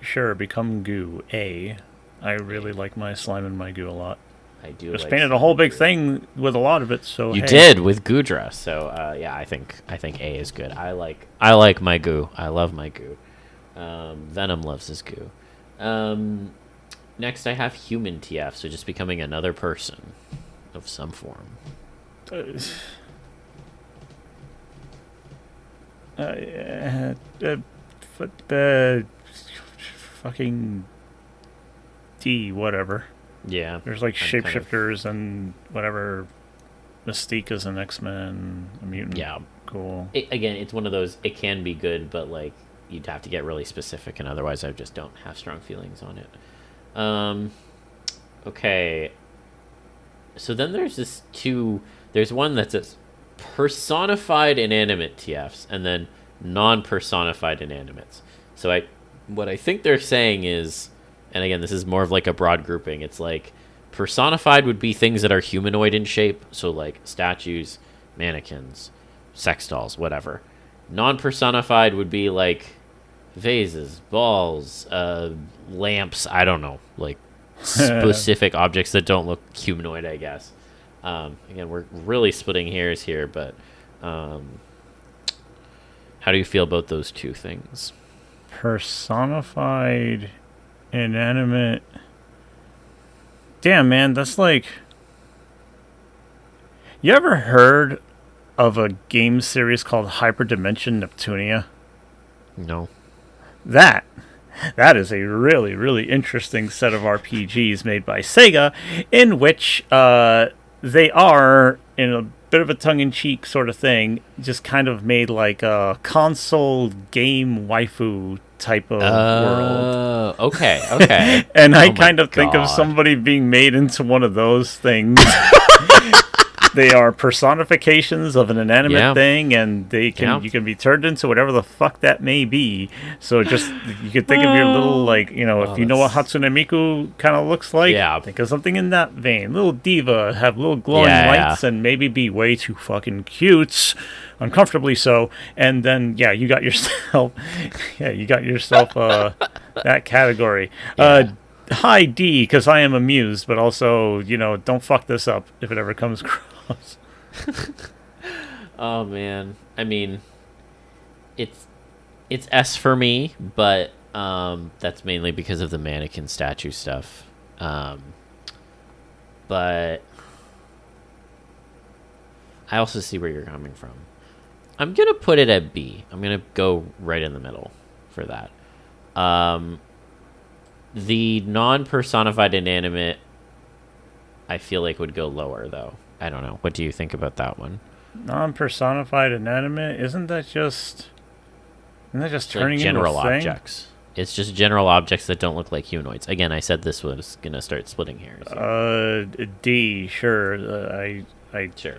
S2: Sure, become goo. A. I really like my slime and my goo a lot.
S1: I do.
S2: Just
S1: like
S2: painted a whole big thing with a lot of it, so
S1: You
S2: hey.
S1: did with Goodra, so yeah, I think A is good. I like my goo. I love my goo. Venom loves his goo. Next, I have human TF, so just becoming another person of some form.
S2: Fucking D, whatever.
S1: Yeah,
S2: There's like
S1: I'm kind of-
S2: shapeshifters and whatever. Mystique is an X-Men, a mutant.
S1: Yeah.
S2: Cool.
S1: Again, it's one of those. It can be good, but like you'd have to get really specific, and otherwise, I just don't have strong feelings on it. Okay. So then there's There's one that says personified inanimate TFs, and then non-personified inanimates. So what I think they're saying is, and again, this is more of like a broad grouping. It's like personified would be things that are humanoid in shape, so like statues, mannequins, sex dolls, whatever. Non-personified would be like vases, balls, lamps, I don't know, like specific objects that don't look humanoid, I guess. Again, we're really splitting hairs here, but how do you feel about those two things?
S2: Personified inanimate. Damn, man, that's like. You ever heard of a game series called Hyperdimension Neptunia?
S1: No.
S2: That is a really, really interesting set of RPGs made by Sega, in which they are, in a bit of a tongue-in-cheek sort of thing, just kind of made like a console game waifu type of world.
S1: Okay.
S2: And I kind of think of somebody being made into one of those things. They are personifications of an inanimate thing, and you can be turned into whatever the fuck that may be. So just you could think of your little, like, if you know what Hatsune Miku kind of looks like, think of something in that vein. Little diva, have little glowing lights, and maybe be way too fucking cute, uncomfortably so. And then you got yourself, that category. High D, because I am amused, but also don't fuck this up if it ever comes across.
S1: Oh man, I mean, it's S for me, but that's mainly because of the mannequin statue stuff. But I also see where you're coming from. I'm gonna put it at B. I'm gonna go right in the middle for that. The non-personified inanimate, I feel like would go lower though. I don't know. What do you think about that one?
S2: Non-personified inanimate? Isn't that just turning
S1: like general
S2: into a thing?
S1: objects? It's just general objects that don't look like humanoids. Again, I said this was gonna start splitting hairs.
S2: D, sure.
S1: Sure.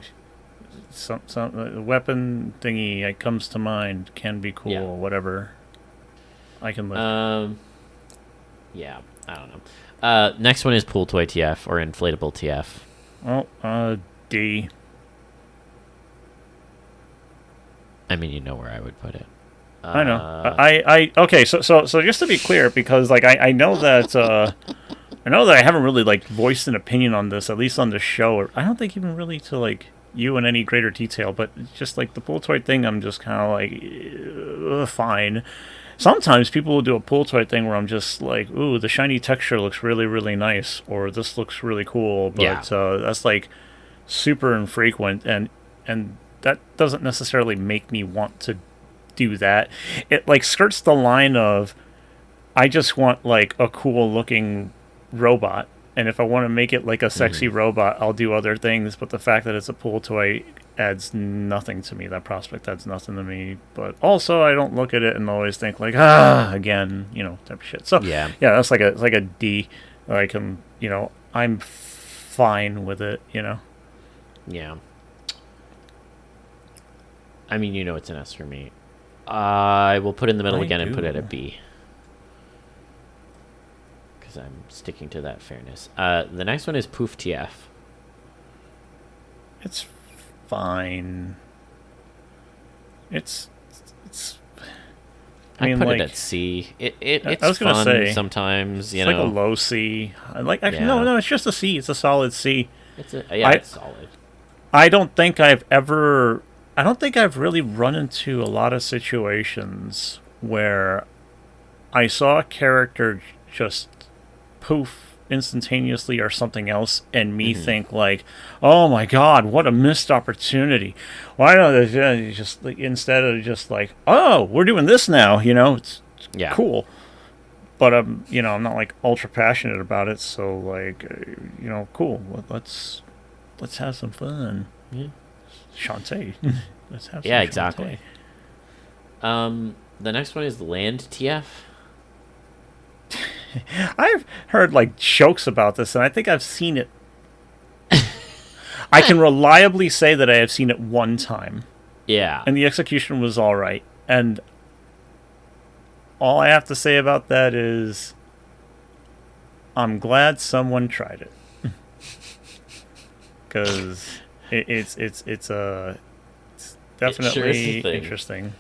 S2: Some weapon thingy that comes to mind can be cool.
S1: Yeah.
S2: Whatever. I can live.
S1: Yeah, I don't know. Next one is pool toy TF or inflatable TF.
S2: Well, D.
S1: I mean, you know where I would put it.
S2: I know. Okay. So just to be clear, because like I know that I haven't really like voiced an opinion on this, at least on the show. Or I don't think even really to like you in any greater detail, but just like the pool toy thing, I'm just kind of like fine. Sometimes people will do a pool toy thing where I'm just like, ooh, the shiny texture looks really, really nice, or this looks really cool, but that's like super infrequent, and that doesn't necessarily make me want to do that. It like skirts the line of I just want like a cool looking robot, and if I want to make it like a sexy robot, I'll do other things, but the fact that it's a pool toy adds nothing to me. That prospect adds nothing to me. But also, I don't look at it and always think like, again, type of shit. So that's like a D. Like I'm fine with it.
S1: Yeah. I mean, you know it's an S for me. I will put it in the middle again and put it at B. Because I'm sticking to that fairness. The next one is Poof TF.
S2: It's fine. It's.
S1: I put it at C. It's
S2: I was gonna
S1: fun
S2: say,
S1: sometimes.
S2: It's like a low C. No, it's just a C. It's a solid C.
S1: It's solid.
S2: I don't think I've really run into a lot of situations where I saw a character just poof instantaneously or something else and me think like, oh my god, what a missed opportunity. Why don't they just like, instead of just like, oh, we're doing this now, it's cool. But I'm not like ultra passionate about it, so like, cool. Let's have some fun.
S1: Yeah.
S2: Shantae. Let's have some
S1: exactly. The next one is Land TF.
S2: I've heard like jokes about this, and I think I've seen it. I can reliably say that I have seen it one time.
S1: Yeah.
S2: And the execution was all right. And all I have to say about that is I'm glad someone tried it. Because it's definitely interesting.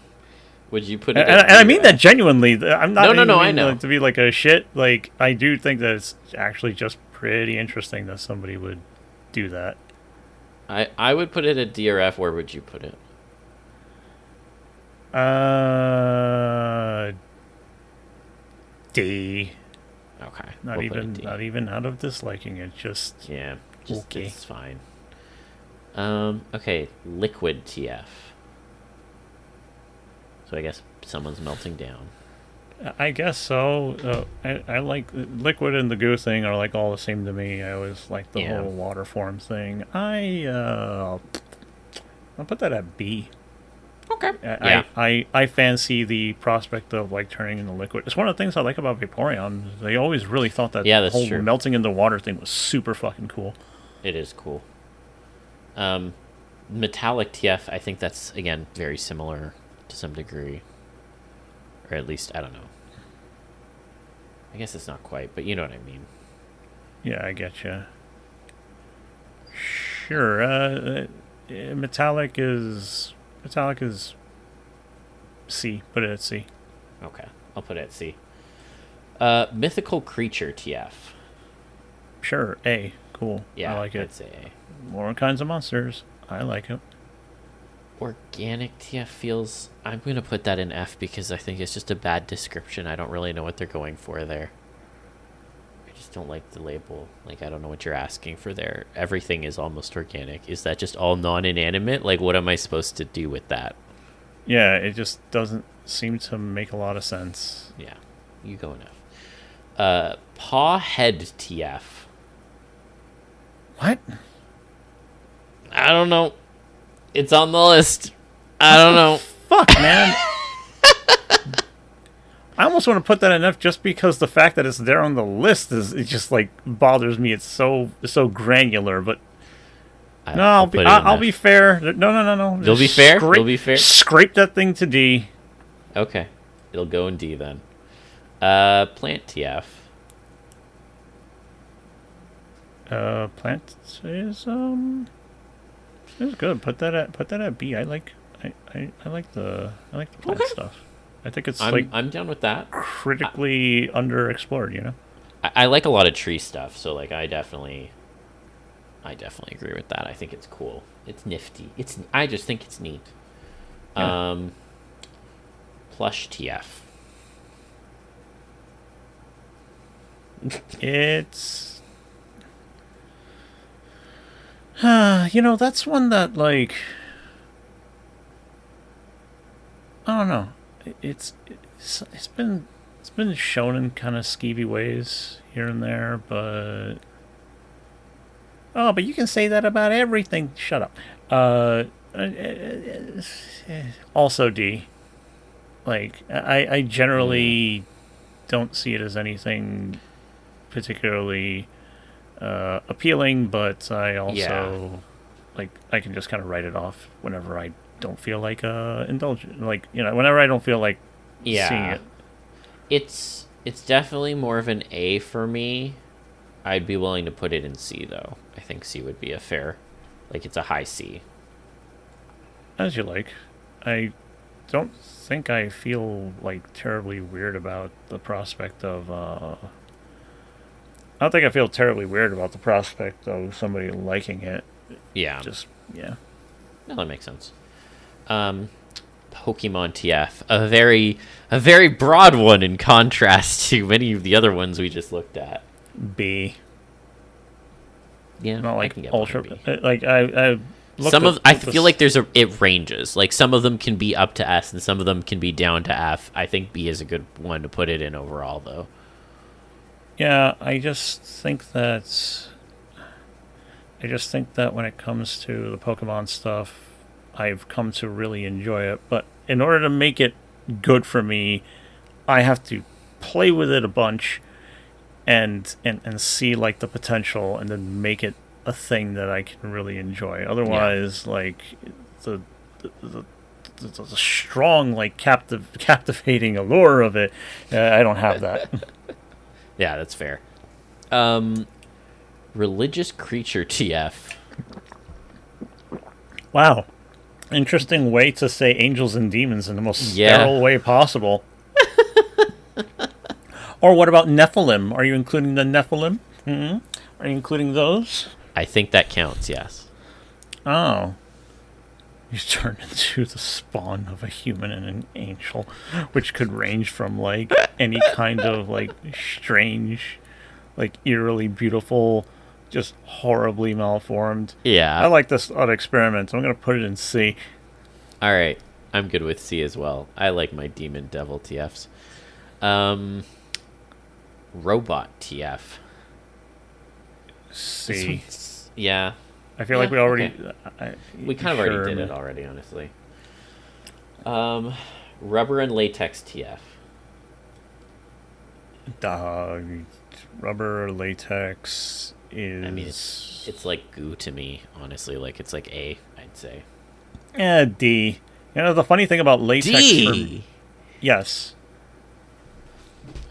S1: Would you put it?
S2: And I mean that genuinely. I'm not.
S1: No. I know.
S2: To be like a shit. Like I do think that it's actually just pretty interesting that somebody would do that.
S1: I would put it at D or F. Where would you put it?
S2: D.
S1: Okay.
S2: Not even out of disliking it. Just okay.
S1: It's fine. Okay. Liquid TF. So I guess someone's melting down.
S2: I guess so. I like liquid and the goo thing are like all the same to me. I always like the whole water form thing. I'll put that at B.
S1: Okay.
S2: I fancy the prospect of like turning into liquid. It's one of the things I like about Vaporeon. They always really thought that whole
S1: true.
S2: melting into water thing was super fucking cool.
S1: It is cool. Metallic TF, I think that's again very similar to some degree, or at least I don't know. I guess it's not quite, but you know what I mean.
S2: Yeah, I get you. Sure. Metallic is C. Put it at C.
S1: Okay, I'll put it at C. Mythical creature TF.
S2: Sure, A. Cool.
S1: Yeah,
S2: I like it.
S1: I'd say A.
S2: More kinds of monsters. I like it.
S1: Organic TF feels... I'm going to put that in F because I think it's just a bad description. I don't really know what they're going for there. I just don't like the label. Like, I don't know what you're asking for there. Everything is almost organic. Is that just all non-inanimate? Like, what am I supposed to do with that?
S2: Yeah, it just doesn't seem to make a lot of sense.
S1: Yeah, you go in F. Paw head TF.
S2: What?
S1: I don't know. It's on the list. I don't know.
S2: Fuck, man. I almost want to put that in F just because the fact that it's there on the list it just like bothers me. It's so granular, but I'll be fair. No.
S1: You'll be fair. You'll be fair.
S2: Scrape that thing to D.
S1: Okay, it'll go in D then. Plant TF.
S2: Plant is it's good. Put that at B. I like the plant stuff. I think it's
S1: I'm down with that.
S2: Critically underexplored,
S1: I like a lot of tree stuff, so like I definitely agree with that. I think it's cool. It's nifty. I just think it's neat. Yeah. Plush TF.
S2: It's that's one that like I don't know. It's been shown in kind of skeevy ways here and there, but you can say that about everything. Shut up. Also D. Like I generally don't see it as anything particularly appealing, but I also like I can just kind of write it off whenever I don't feel like indulgent. Like, whenever I don't feel like seeing
S1: Yeah.
S2: it.
S1: It's definitely more of an A for me. I'd be willing to put it in C though. I think C would be a fair, like it's a high C.
S2: As you like. I don't think I feel like terribly weird about the prospect of. I don't think I feel terribly weird about the prospect of somebody liking it.
S1: Yeah.
S2: Just yeah.
S1: No, that makes sense. Pokemon TF, a very broad one in contrast to many of the other ones we just looked at.
S2: B.
S1: Yeah,
S2: Not
S1: I
S2: like
S1: can get
S2: ultra.
S1: behind B.
S2: Like I
S1: I feel like it ranges. Like some of them can be up to S and some of them can be down to F. I think B is a good one to put it in overall, though.
S2: Yeah, I just think that when it comes to the Pokemon stuff, I've come to really enjoy it. But in order to make it good for me, I have to play with it a bunch and see like the potential, and then make it a thing that I can really enjoy. Otherwise, like the the strong, like captivating allure of it, I don't have that.
S1: Yeah, that's fair. Religious creature TF.
S2: Wow. Interesting way to say angels and demons in the most sterile way possible. Or what about Nephilim? Are you including the Nephilim? Mm-hmm. Are you including those?
S1: I think that counts, yes.
S2: Oh. You turn into the spawn of a human and an angel, which could range from, like, any kind of, like, strange, like, eerily beautiful, just horribly malformed.
S1: Yeah.
S2: I like this thought experiment, so I'm going to put it in C.
S1: All right. I'm good with C as well. I like my demon devil TFs. Robot TF.
S2: C.
S1: Yeah.
S2: I feel like we already...
S1: Okay. We kind of already did it already, honestly. Rubber and latex TF.
S2: Rubber, latex is...
S1: I mean, it's like goo to me, honestly. Like, it's like A, I'd say.
S2: Yeah, D. The funny thing about latex...
S1: D!
S2: Yes.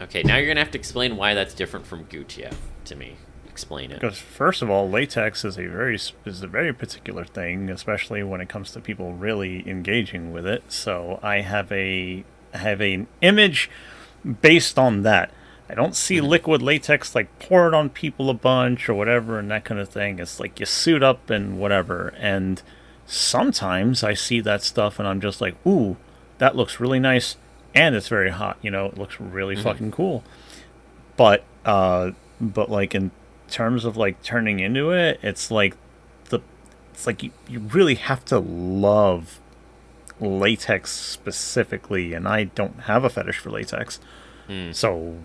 S1: Okay, now you're going to have to explain why that's different from goo TF to me. Explain it.
S2: Because first of all, latex is a very particular thing, especially when it comes to people really engaging with it. So I have an image based on that. I don't see liquid latex like poured on people a bunch or whatever and that kind of thing. It's like you suit up and whatever. And sometimes I see that stuff and I'm just like, ooh, that looks really nice and it's very hot. It looks really fucking cool. But like in terms of like turning into it, it's like you really have to love latex specifically, and I don't have a fetish for latex. So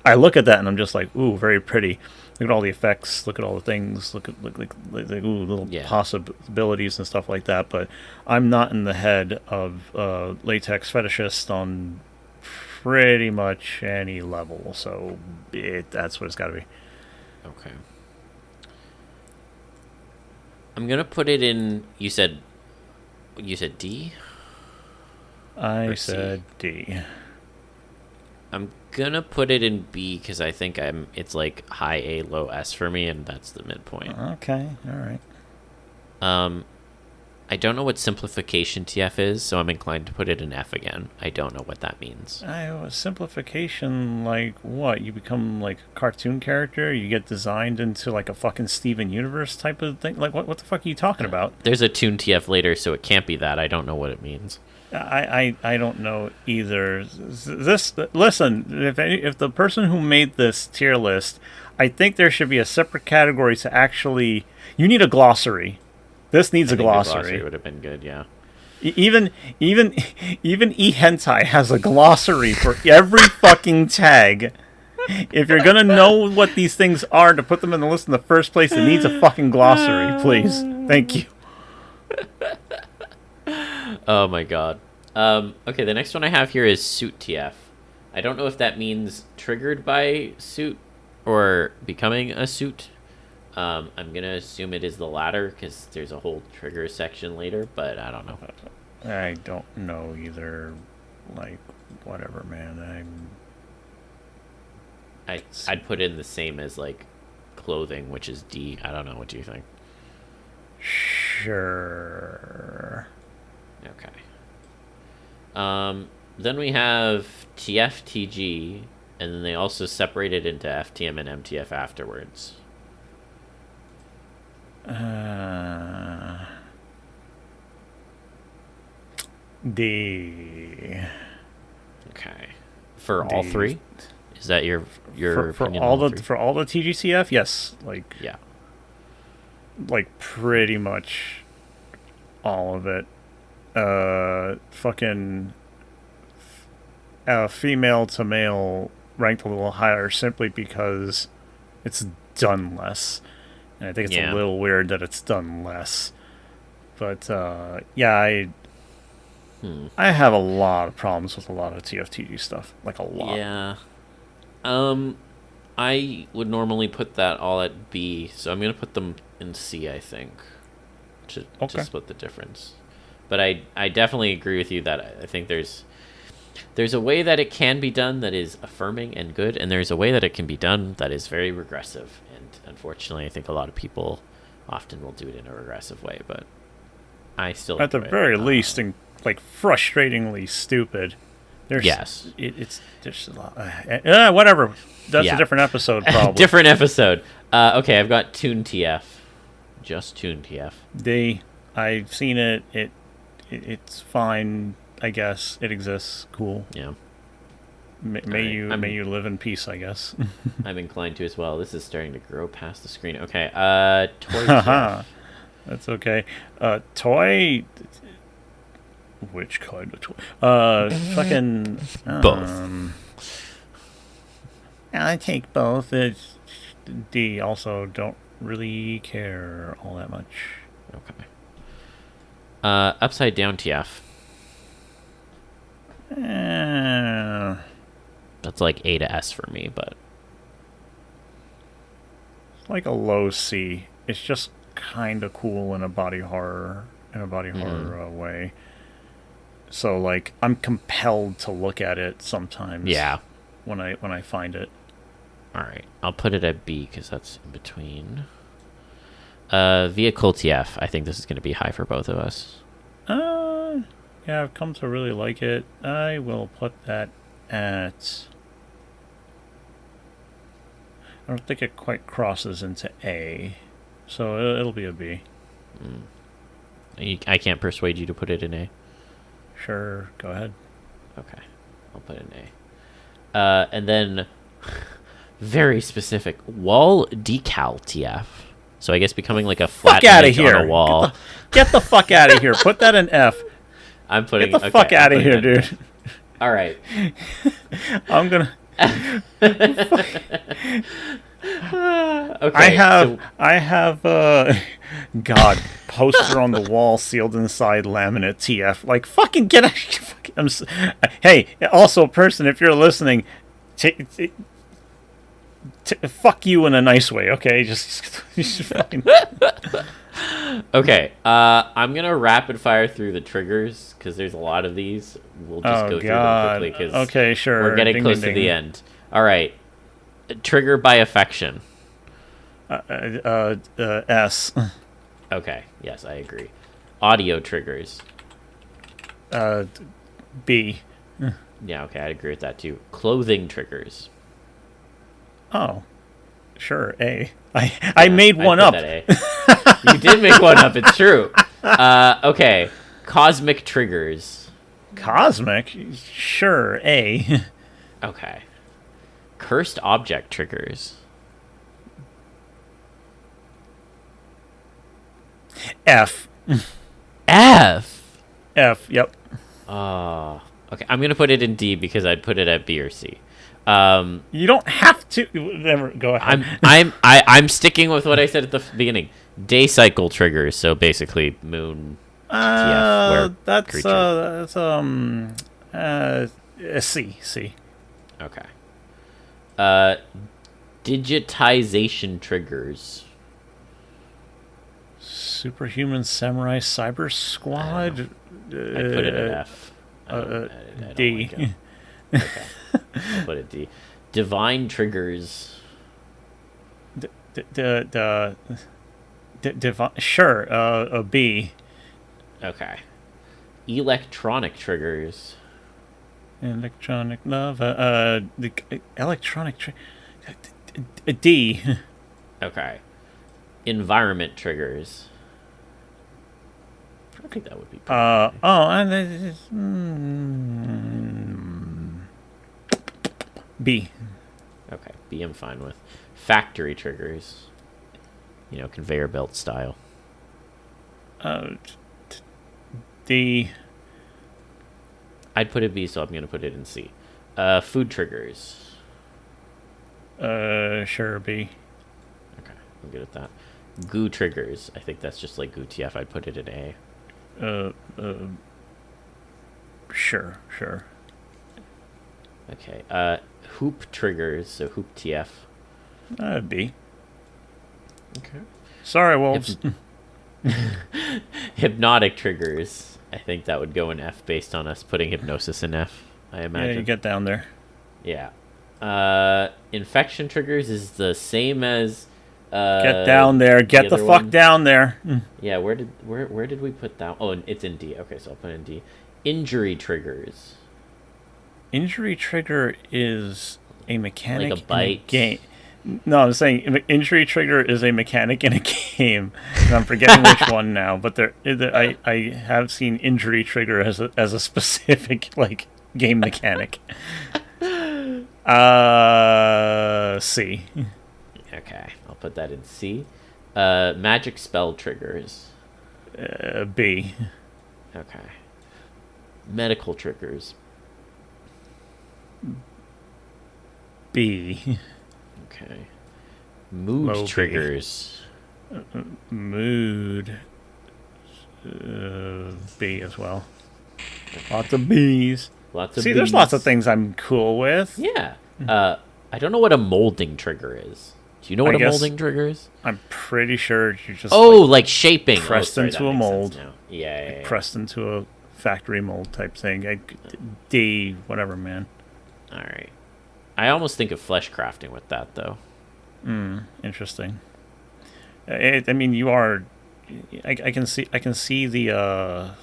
S2: I look at that and I'm just like, ooh, very pretty. Look at all the effects, look at all the things, look like ooh, little possibilities and stuff like that. But I'm not in the head of latex fetishist on pretty much any level, so that's what it's got to be.
S1: Okay. I'm gonna put it in. You said D.
S2: I said D.
S1: I'm gonna put it in B because I think it's like high A, low S for me, and that's the midpoint.
S2: Okay, all right.
S1: I don't know what simplification TF is, so I'm inclined to put it in F again. I don't know what that means.
S2: Simplification, like what? You become like a cartoon character? You get designed into like a fucking Steven Universe type of thing? Like what the fuck are you talking about?
S1: There's a Toon TF later, so it can't be that. I don't know what it means.
S2: I don't know either. Listen, if the person who made this tier list, I think there should be a separate category to actually... You need a glossary. This needs a glossary.
S1: Glossary would have been good, yeah.
S2: Even eHentai has a glossary for every fucking tag. If you're gonna know what these things are to put them in the list in the first place, it needs a fucking glossary, please. Thank you.
S1: Oh my god. Okay, the next one I have here is Suit TF. I don't know if that means triggered by suit or becoming a suit. I'm gonna assume it is the latter because there's a whole trigger section later, but I don't know.
S2: I don't know either. Like, whatever, man.
S1: I'd put in the same as like clothing, which is D. I don't know. What do you think?
S2: Sure.
S1: Okay. Then we have TFTG, and then they also separated into FTM and MTF afterwards.
S2: D.
S1: Okay. For
S2: D.
S1: all three? Is that your
S2: for
S1: opinion
S2: all
S1: on
S2: the for all the TGCF? Yes. Like,
S1: yeah.
S2: Like pretty much all of it. Fucking female to male ranked a little higher simply because it's done less. And I think it's a little weird that it's done less. But yeah, I have a lot of problems with a lot of TFTG stuff. Like, a lot.
S1: Yeah. I would normally put that all at B, so I'm gonna put them in C, I think, to split the difference. But I definitely agree with you that I think there's a way that it can be done that is affirming and good, and there's a way that it can be done that is very regressive. And unfortunately, I think a lot of people often will do it in a regressive way, but I still
S2: at the very least, like, frustratingly stupid.
S1: Yes.
S2: It's just a lot. Whatever. That's a different episode, probably.
S1: Different episode. Okay, I've got Toon TF. Just Toon TF.
S2: I've seen it. It's fine, I guess. It exists. Cool.
S1: Yeah.
S2: May you live in peace, I guess.
S1: I'm inclined to as well. This is starting to grow past the screen. Okay. Toy TF.
S2: That's okay. Toy... Which kind of toy? Fucking...
S1: Both.
S2: I take both. It's D. Also, don't really care all that much.
S1: Okay. Upside down TF. That's like A to S for me, but...
S2: It's like a low C. It's just kind of cool in a body horror way. So, like, I'm compelled to look at it sometimes.
S1: Yeah.
S2: When I find it.
S1: All right, I'll put it at B because that's in between. Vehicle TF. I think this is going to be high for both of us.
S2: Yeah, I've come to really like it. I will put that at... I don't think it quite crosses into A, so it'll be a B.
S1: I can't persuade you to put it in A.
S2: Sure, go ahead.
S1: Okay, I'll put it in A. And then, very specific, wall decal TF. So I guess becoming like a flat image on a wall.
S2: Get the fuck out of here. Put that in F.
S1: I'm putting...
S2: Get the fuck out of here, dude.
S1: All right.
S2: I'm gonna...
S1: Okay,
S2: I have God, poster on the wall, sealed inside laminate TF. Like, fucking get out. Hey, also, person, if you're listening, fuck you in a nice way, okay? Just fucking...
S1: Okay, I'm gonna rapid fire through the triggers because there's a lot of these. We'll just go through them quickly because
S2: okay, sure.
S1: We're getting close to the end. All right, trigger by affection.
S2: S.
S1: Okay, yes, I agree. Audio triggers.
S2: B.
S1: Yeah, okay, I'd agree with that too. Clothing triggers.
S2: Oh, sure, A. I made one up.
S1: You did make one up, it's true. Okay, cosmic triggers.
S2: Cosmic? Sure, A.
S1: Okay. Cursed object triggers.
S2: F.
S1: F?
S2: F, yep.
S1: Okay, I'm going to put it in D because I'd put it at B or C.
S2: You don't have to. Never go ahead.
S1: I'm sticking with what I said at the beginning. Day cycle triggers, so basically moon. TF,
S2: that's C.
S1: Okay. Digitization triggers.
S2: Superhuman Samurai Cyber Squad.
S1: I put it at F.
S2: D.
S1: Okay, I'll put it D. Divine Triggers.
S2: Sure. A B.
S1: Okay. Electronic Triggers.
S2: Electronic love. The electronic. A D.
S1: Okay. Environment Triggers. I think that would be pretty
S2: B.
S1: Okay, B I'm fine with. Factory Triggers. Conveyor belt style.
S2: D.
S1: I'd put it B, so I'm going to put it in C. Food Triggers.
S2: Sure, B.
S1: Okay, I'm good at that. Goo Triggers. I think that's just like Goo TF. I'd put it in A.
S2: Sure.
S1: Okay. Hoop Triggers. So Hoop TF.
S2: B.
S1: Okay.
S2: Sorry, Wolves.
S1: Hypnotic Triggers. I think that would go in F based on us putting hypnosis in F, I imagine.
S2: Yeah, you get down there.
S1: Yeah. Infection Triggers is the same as...
S2: get down there. Get the fuck down there.
S1: Yeah, where did we put that? Oh, it's in D. Okay, so I'll put it in D. Injury Triggers.
S2: Injury trigger is a mechanic
S1: like a bite.
S2: in a game. No, I'm saying injury trigger is a mechanic in a game. And I'm forgetting which one now, but I have seen injury trigger as a specific game mechanic. C.
S1: Okay, I'll put that in C. Magic spell triggers.
S2: B.
S1: Okay. Medical triggers.
S2: B.
S1: Okay. Mood
S2: Low
S1: triggers.
S2: Mood. B as well. Lots of B's.
S1: Lots of
S2: There's lots of things I'm cool with.
S1: Yeah. I don't know what a molding trigger is. Do you know what a molding trigger is?
S2: I'm pretty sure you're just
S1: like shaping.
S2: Pressed into a mold.
S1: Yeah.
S2: Pressed into a factory mold type thing. D, whatever, man.
S1: All right. I almost think of flesh crafting with that, though.
S2: Interesting. I mean, you are. I can see the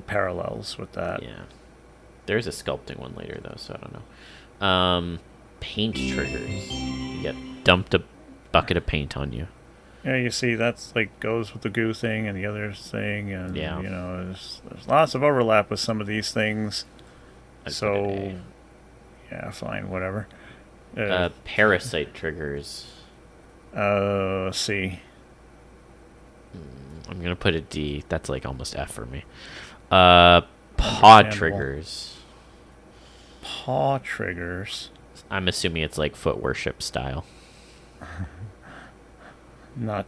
S2: parallels with that.
S1: Yeah. There's a sculpting one later, though, so I don't know. Paint triggers. You get dumped a bucket of paint on you.
S2: Yeah, you see, that's goes with the goo thing and the other thing, and
S1: yeah.
S2: There's lots of overlap with some of these things. So, yeah, fine, whatever.
S1: Parasite triggers.
S2: C.
S1: I'm gonna put a D. That's almost F for me. Paw triggers.
S2: Paw triggers.
S1: I'm assuming it's foot worship style.
S2: Not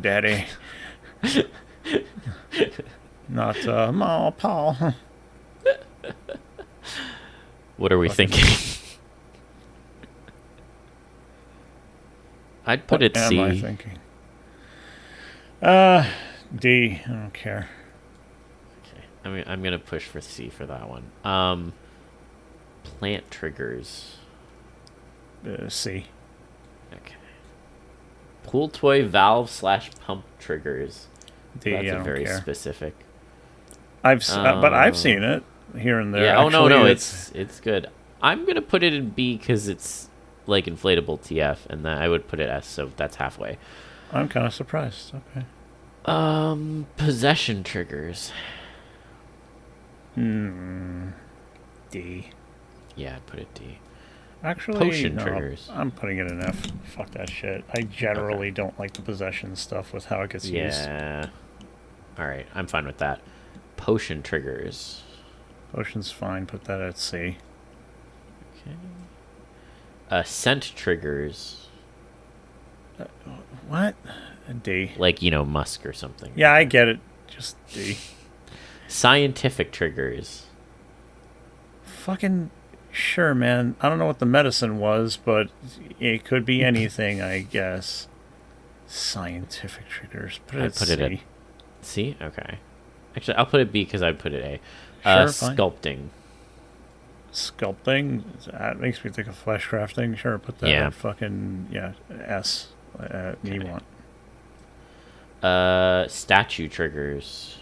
S2: daddy. Not ma paw.
S1: What are we thinking? I'd put it C.
S2: What am I thinking? D. I don't care.
S1: Okay. I'm gonna push for C for that one. Plant triggers.
S2: C.
S1: Okay. Pool toy valve / pump triggers.
S2: D.
S1: That's
S2: I don't
S1: very
S2: care.
S1: specific.
S2: But I've seen it here and there.
S1: Yeah.
S2: Actually,
S1: Oh no, it's good. I'm gonna put it in B because it's inflatable TF, and that I would put it S. So that's halfway.
S2: I'm kind of surprised. Okay.
S1: Possession triggers.
S2: D.
S1: Yeah, I'd put it D.
S2: Actually,
S1: Potion triggers.
S2: I'm putting it in F. Fuck that shit. I generally don't like the possession stuff with how it gets used.
S1: Yeah. All right, I'm fine with that. Potion triggers.
S2: Potion's fine. Put that at C.
S1: Okay. Scent triggers.
S2: What? D.
S1: Musk or something.
S2: Yeah, I get it. Just D.
S1: Scientific triggers.
S2: Fucking sure, man. I don't know what the medicine was, but it could be anything, I guess. Scientific triggers.
S1: I put it at C? Okay. Actually, I'll put it B because I put it A.
S2: Sure, fine.
S1: Sculpting.
S2: Sculpting? That makes me think of flesh crafting. Sure, put that at fucking, S. You want.
S1: Statue triggers.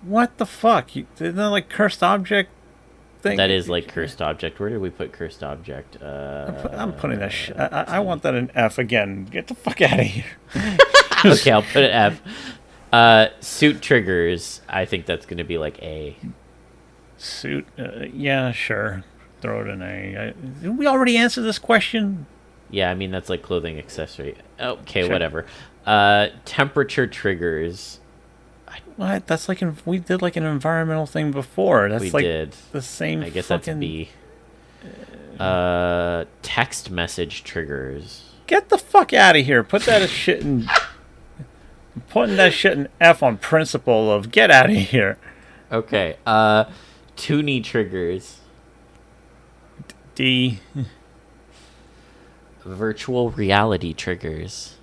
S2: What the fuck? Isn't that like cursed object thing?
S1: That is like cursed object. Where did we put cursed object?
S2: I'm putting that shit. I want that in F again. Get the fuck out of here.
S1: Okay, I'll put it F. Suit triggers. I think that's going to be like A.
S2: Suit? Yeah, sure. Throw it in A. Didn't we already answer this question?
S1: Yeah, I mean, that's like clothing accessory. Okay,
S2: Sure.
S1: whatever. Temperature triggers.
S2: What? That's like we did like an environmental thing before. That's
S1: We
S2: like
S1: did.
S2: the same.
S1: I guess
S2: fucking...
S1: that's B. Text message triggers.
S2: Get the fuck out of here. Put that shit in. I'm putting that shit in F on principle of get out of here.
S1: Okay. Toonie triggers.
S2: D.
S1: Virtual reality triggers.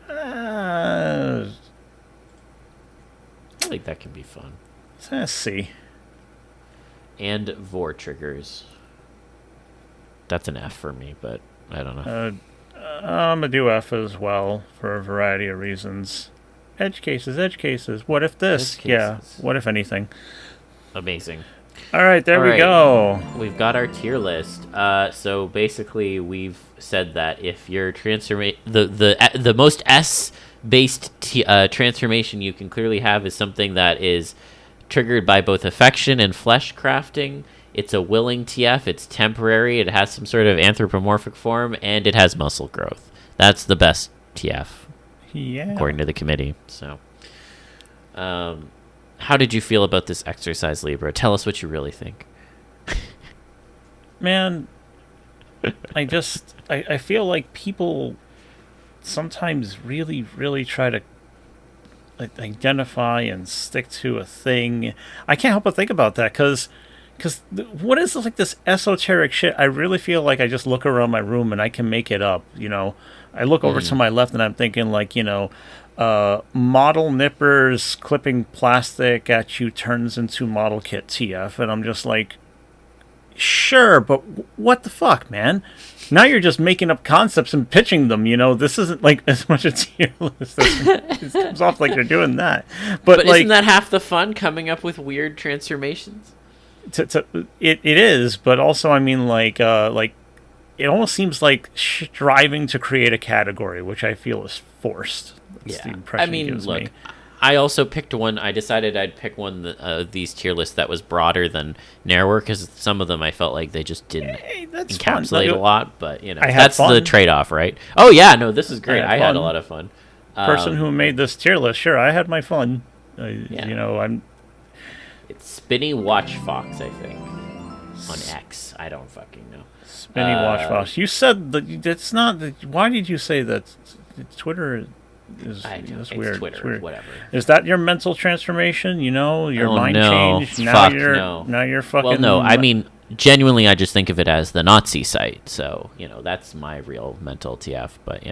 S1: I think that can be fun.
S2: C.
S1: And vor triggers. That's an F for me, but I don't know.
S2: I'm gonna do F as well for a variety of reasons. Edge cases. What if this? Yeah. What if anything?
S1: Amazing.
S2: All right, there we go.
S1: We've got our tier list. So basically, we've said that if your the most S-based transformation you can clearly have is something that is triggered by both affection and flesh crafting. It's a willing TF. It's temporary. It has some sort of anthropomorphic form, and it has muscle growth. That's the best TF, according to the committee. So, how did you feel about this exercise, Libra? Tell us what you really think.
S2: Man, I feel like people sometimes really, really try to identify and stick to a thing. I can't help but think about that because what is like this esoteric shit? I really feel like I just look around my room and I can make it up. I look over to my left and I'm thinking like, model nippers clipping plastic at you turns into model kit TF, and I'm just like, sure, but what the fuck, man? Now you're just making up concepts and pitching them. This isn't like as much a tier list. It comes off like you're doing that, but like,
S1: isn't that half the fun? Coming up with weird transformations.
S2: It is, but also I mean like it almost seems like striving to create a category, which I feel is forced. That's the impression it gives me.
S1: I also picked one. I decided I'd pick one of these tier lists that was broader than narrower because some of them I felt like they just didn't encapsulate a lot. But that's the trade-off, right? Oh yeah, no, this is great. I had a lot of fun.
S2: Person who made this tier list, sure, I had my fun.
S1: It's Spinny Watch Fox, I think, on X. I don't fucking know.
S2: Spinny Watch Fox. You said that it's not. Why did you say that? Twitter is weird.
S1: Twitter,
S2: it's weird.
S1: Whatever.
S2: Is that your mental transformation? Your mind changed.
S1: Now
S2: you're fucking.
S1: Well, no. I mean, genuinely, I just think of it as the Nazi site. So that's my real mental TF. But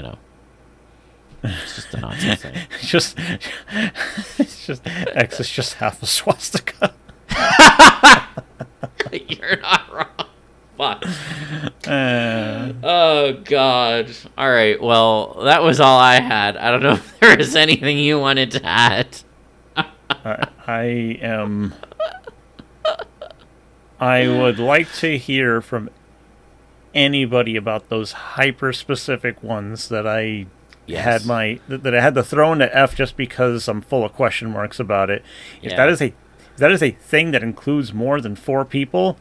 S1: it's just the Nazi site.
S2: it's just X is just half a swastika.
S1: You're not wrong. Fuck. Oh God. All right. Well, that was all I had. I don't know if there was anything you wanted to add.
S2: I would like to hear from anybody about those hyper specific ones that I had to throw into F just because I'm full of question marks about it. If that is a thing that includes more than 4 people,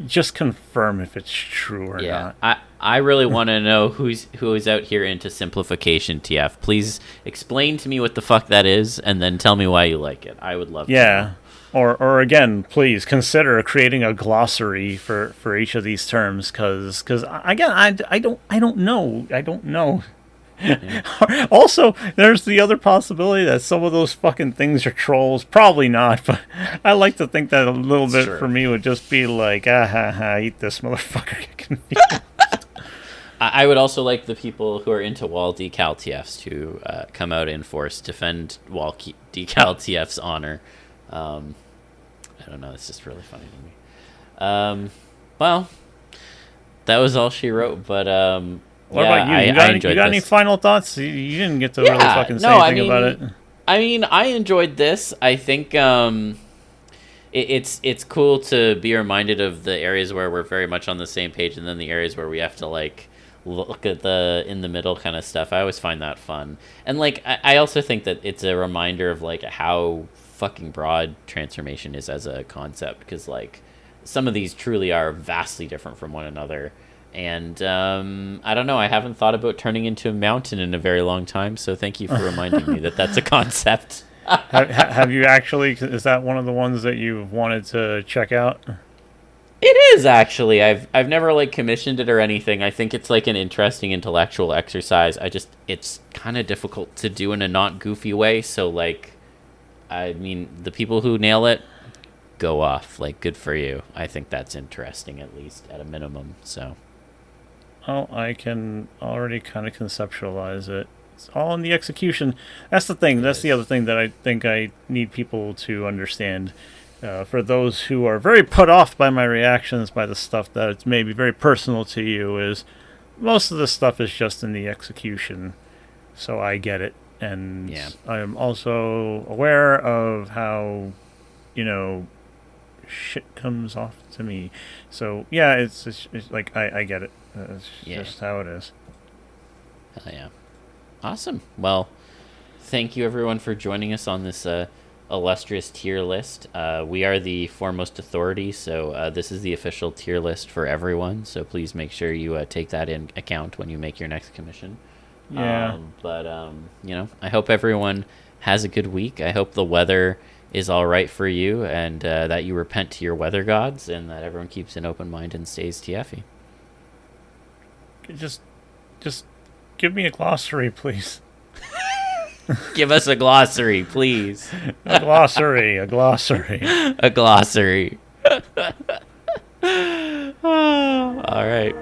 S2: just confirm if it's true or not.
S1: I really want to know who is out here into simplification TF. Please explain to me what the fuck that is, and then tell me why you like it. I would love to know.
S2: Or again, please consider creating a glossary for each of these terms, because again, I don't know. Yeah. Also, there's the other possibility that some of those fucking things are trolls. Probably not, but I like to think that a little bit for me would just be like, eat this motherfucker. Get confused.
S1: I would also like the people who are into wall decal TFs to come out in force, defend decal TF's honor. I don't know. It's just really funny to me. Well, that was all she wrote. But
S2: what about you? You got any final thoughts? You didn't get to really fucking say anything about it.
S1: I mean, I enjoyed this. I think it's cool to be reminded of the areas where we're very much on the same page, and then the areas where we have to like look at the in the middle kind of stuff. I always find that fun, and like I also think that it's a reminder of like how fucking broad transformation is as a concept, because like some of these truly are vastly different from one another. And I don't know, I haven't thought about turning into a mountain in a very long time, so thank you for reminding me that that's a concept.
S2: Have you actually, is that one of the ones that you've wanted to check out?
S1: It is actually. I've never like commissioned it or anything. I think it's like an interesting intellectual exercise. It's kind of difficult to do in a not goofy way. So like, I mean, the people who nail it, go off. Like, good for you. I think that's interesting, at least at a minimum. So,
S2: oh, I can already kind of conceptualize it. It's all in the execution. That's the thing. That's the other thing that I think I need people to understand. For those who are very put off by my reactions, by the stuff that it's maybe very personal to you, is most of the stuff is just in the execution. So I get it. And I am also aware of how, shit comes off to me. So, yeah, it's like, I get it. It's just how it is.
S1: Hell yeah. Awesome. Well, thank you everyone for joining us on this illustrious tier list. We are the foremost authority, so this is the official tier list for everyone, so please make sure you take that in account when you make your next commission.
S2: I
S1: hope everyone has a good week. I hope the weather is all right for you, and that you repent to your weather gods, and that everyone keeps an open mind and stays TFy.
S2: Just give me a glossary, please.
S1: Give us a glossary, please.
S2: A glossary.
S1: A glossary. All right.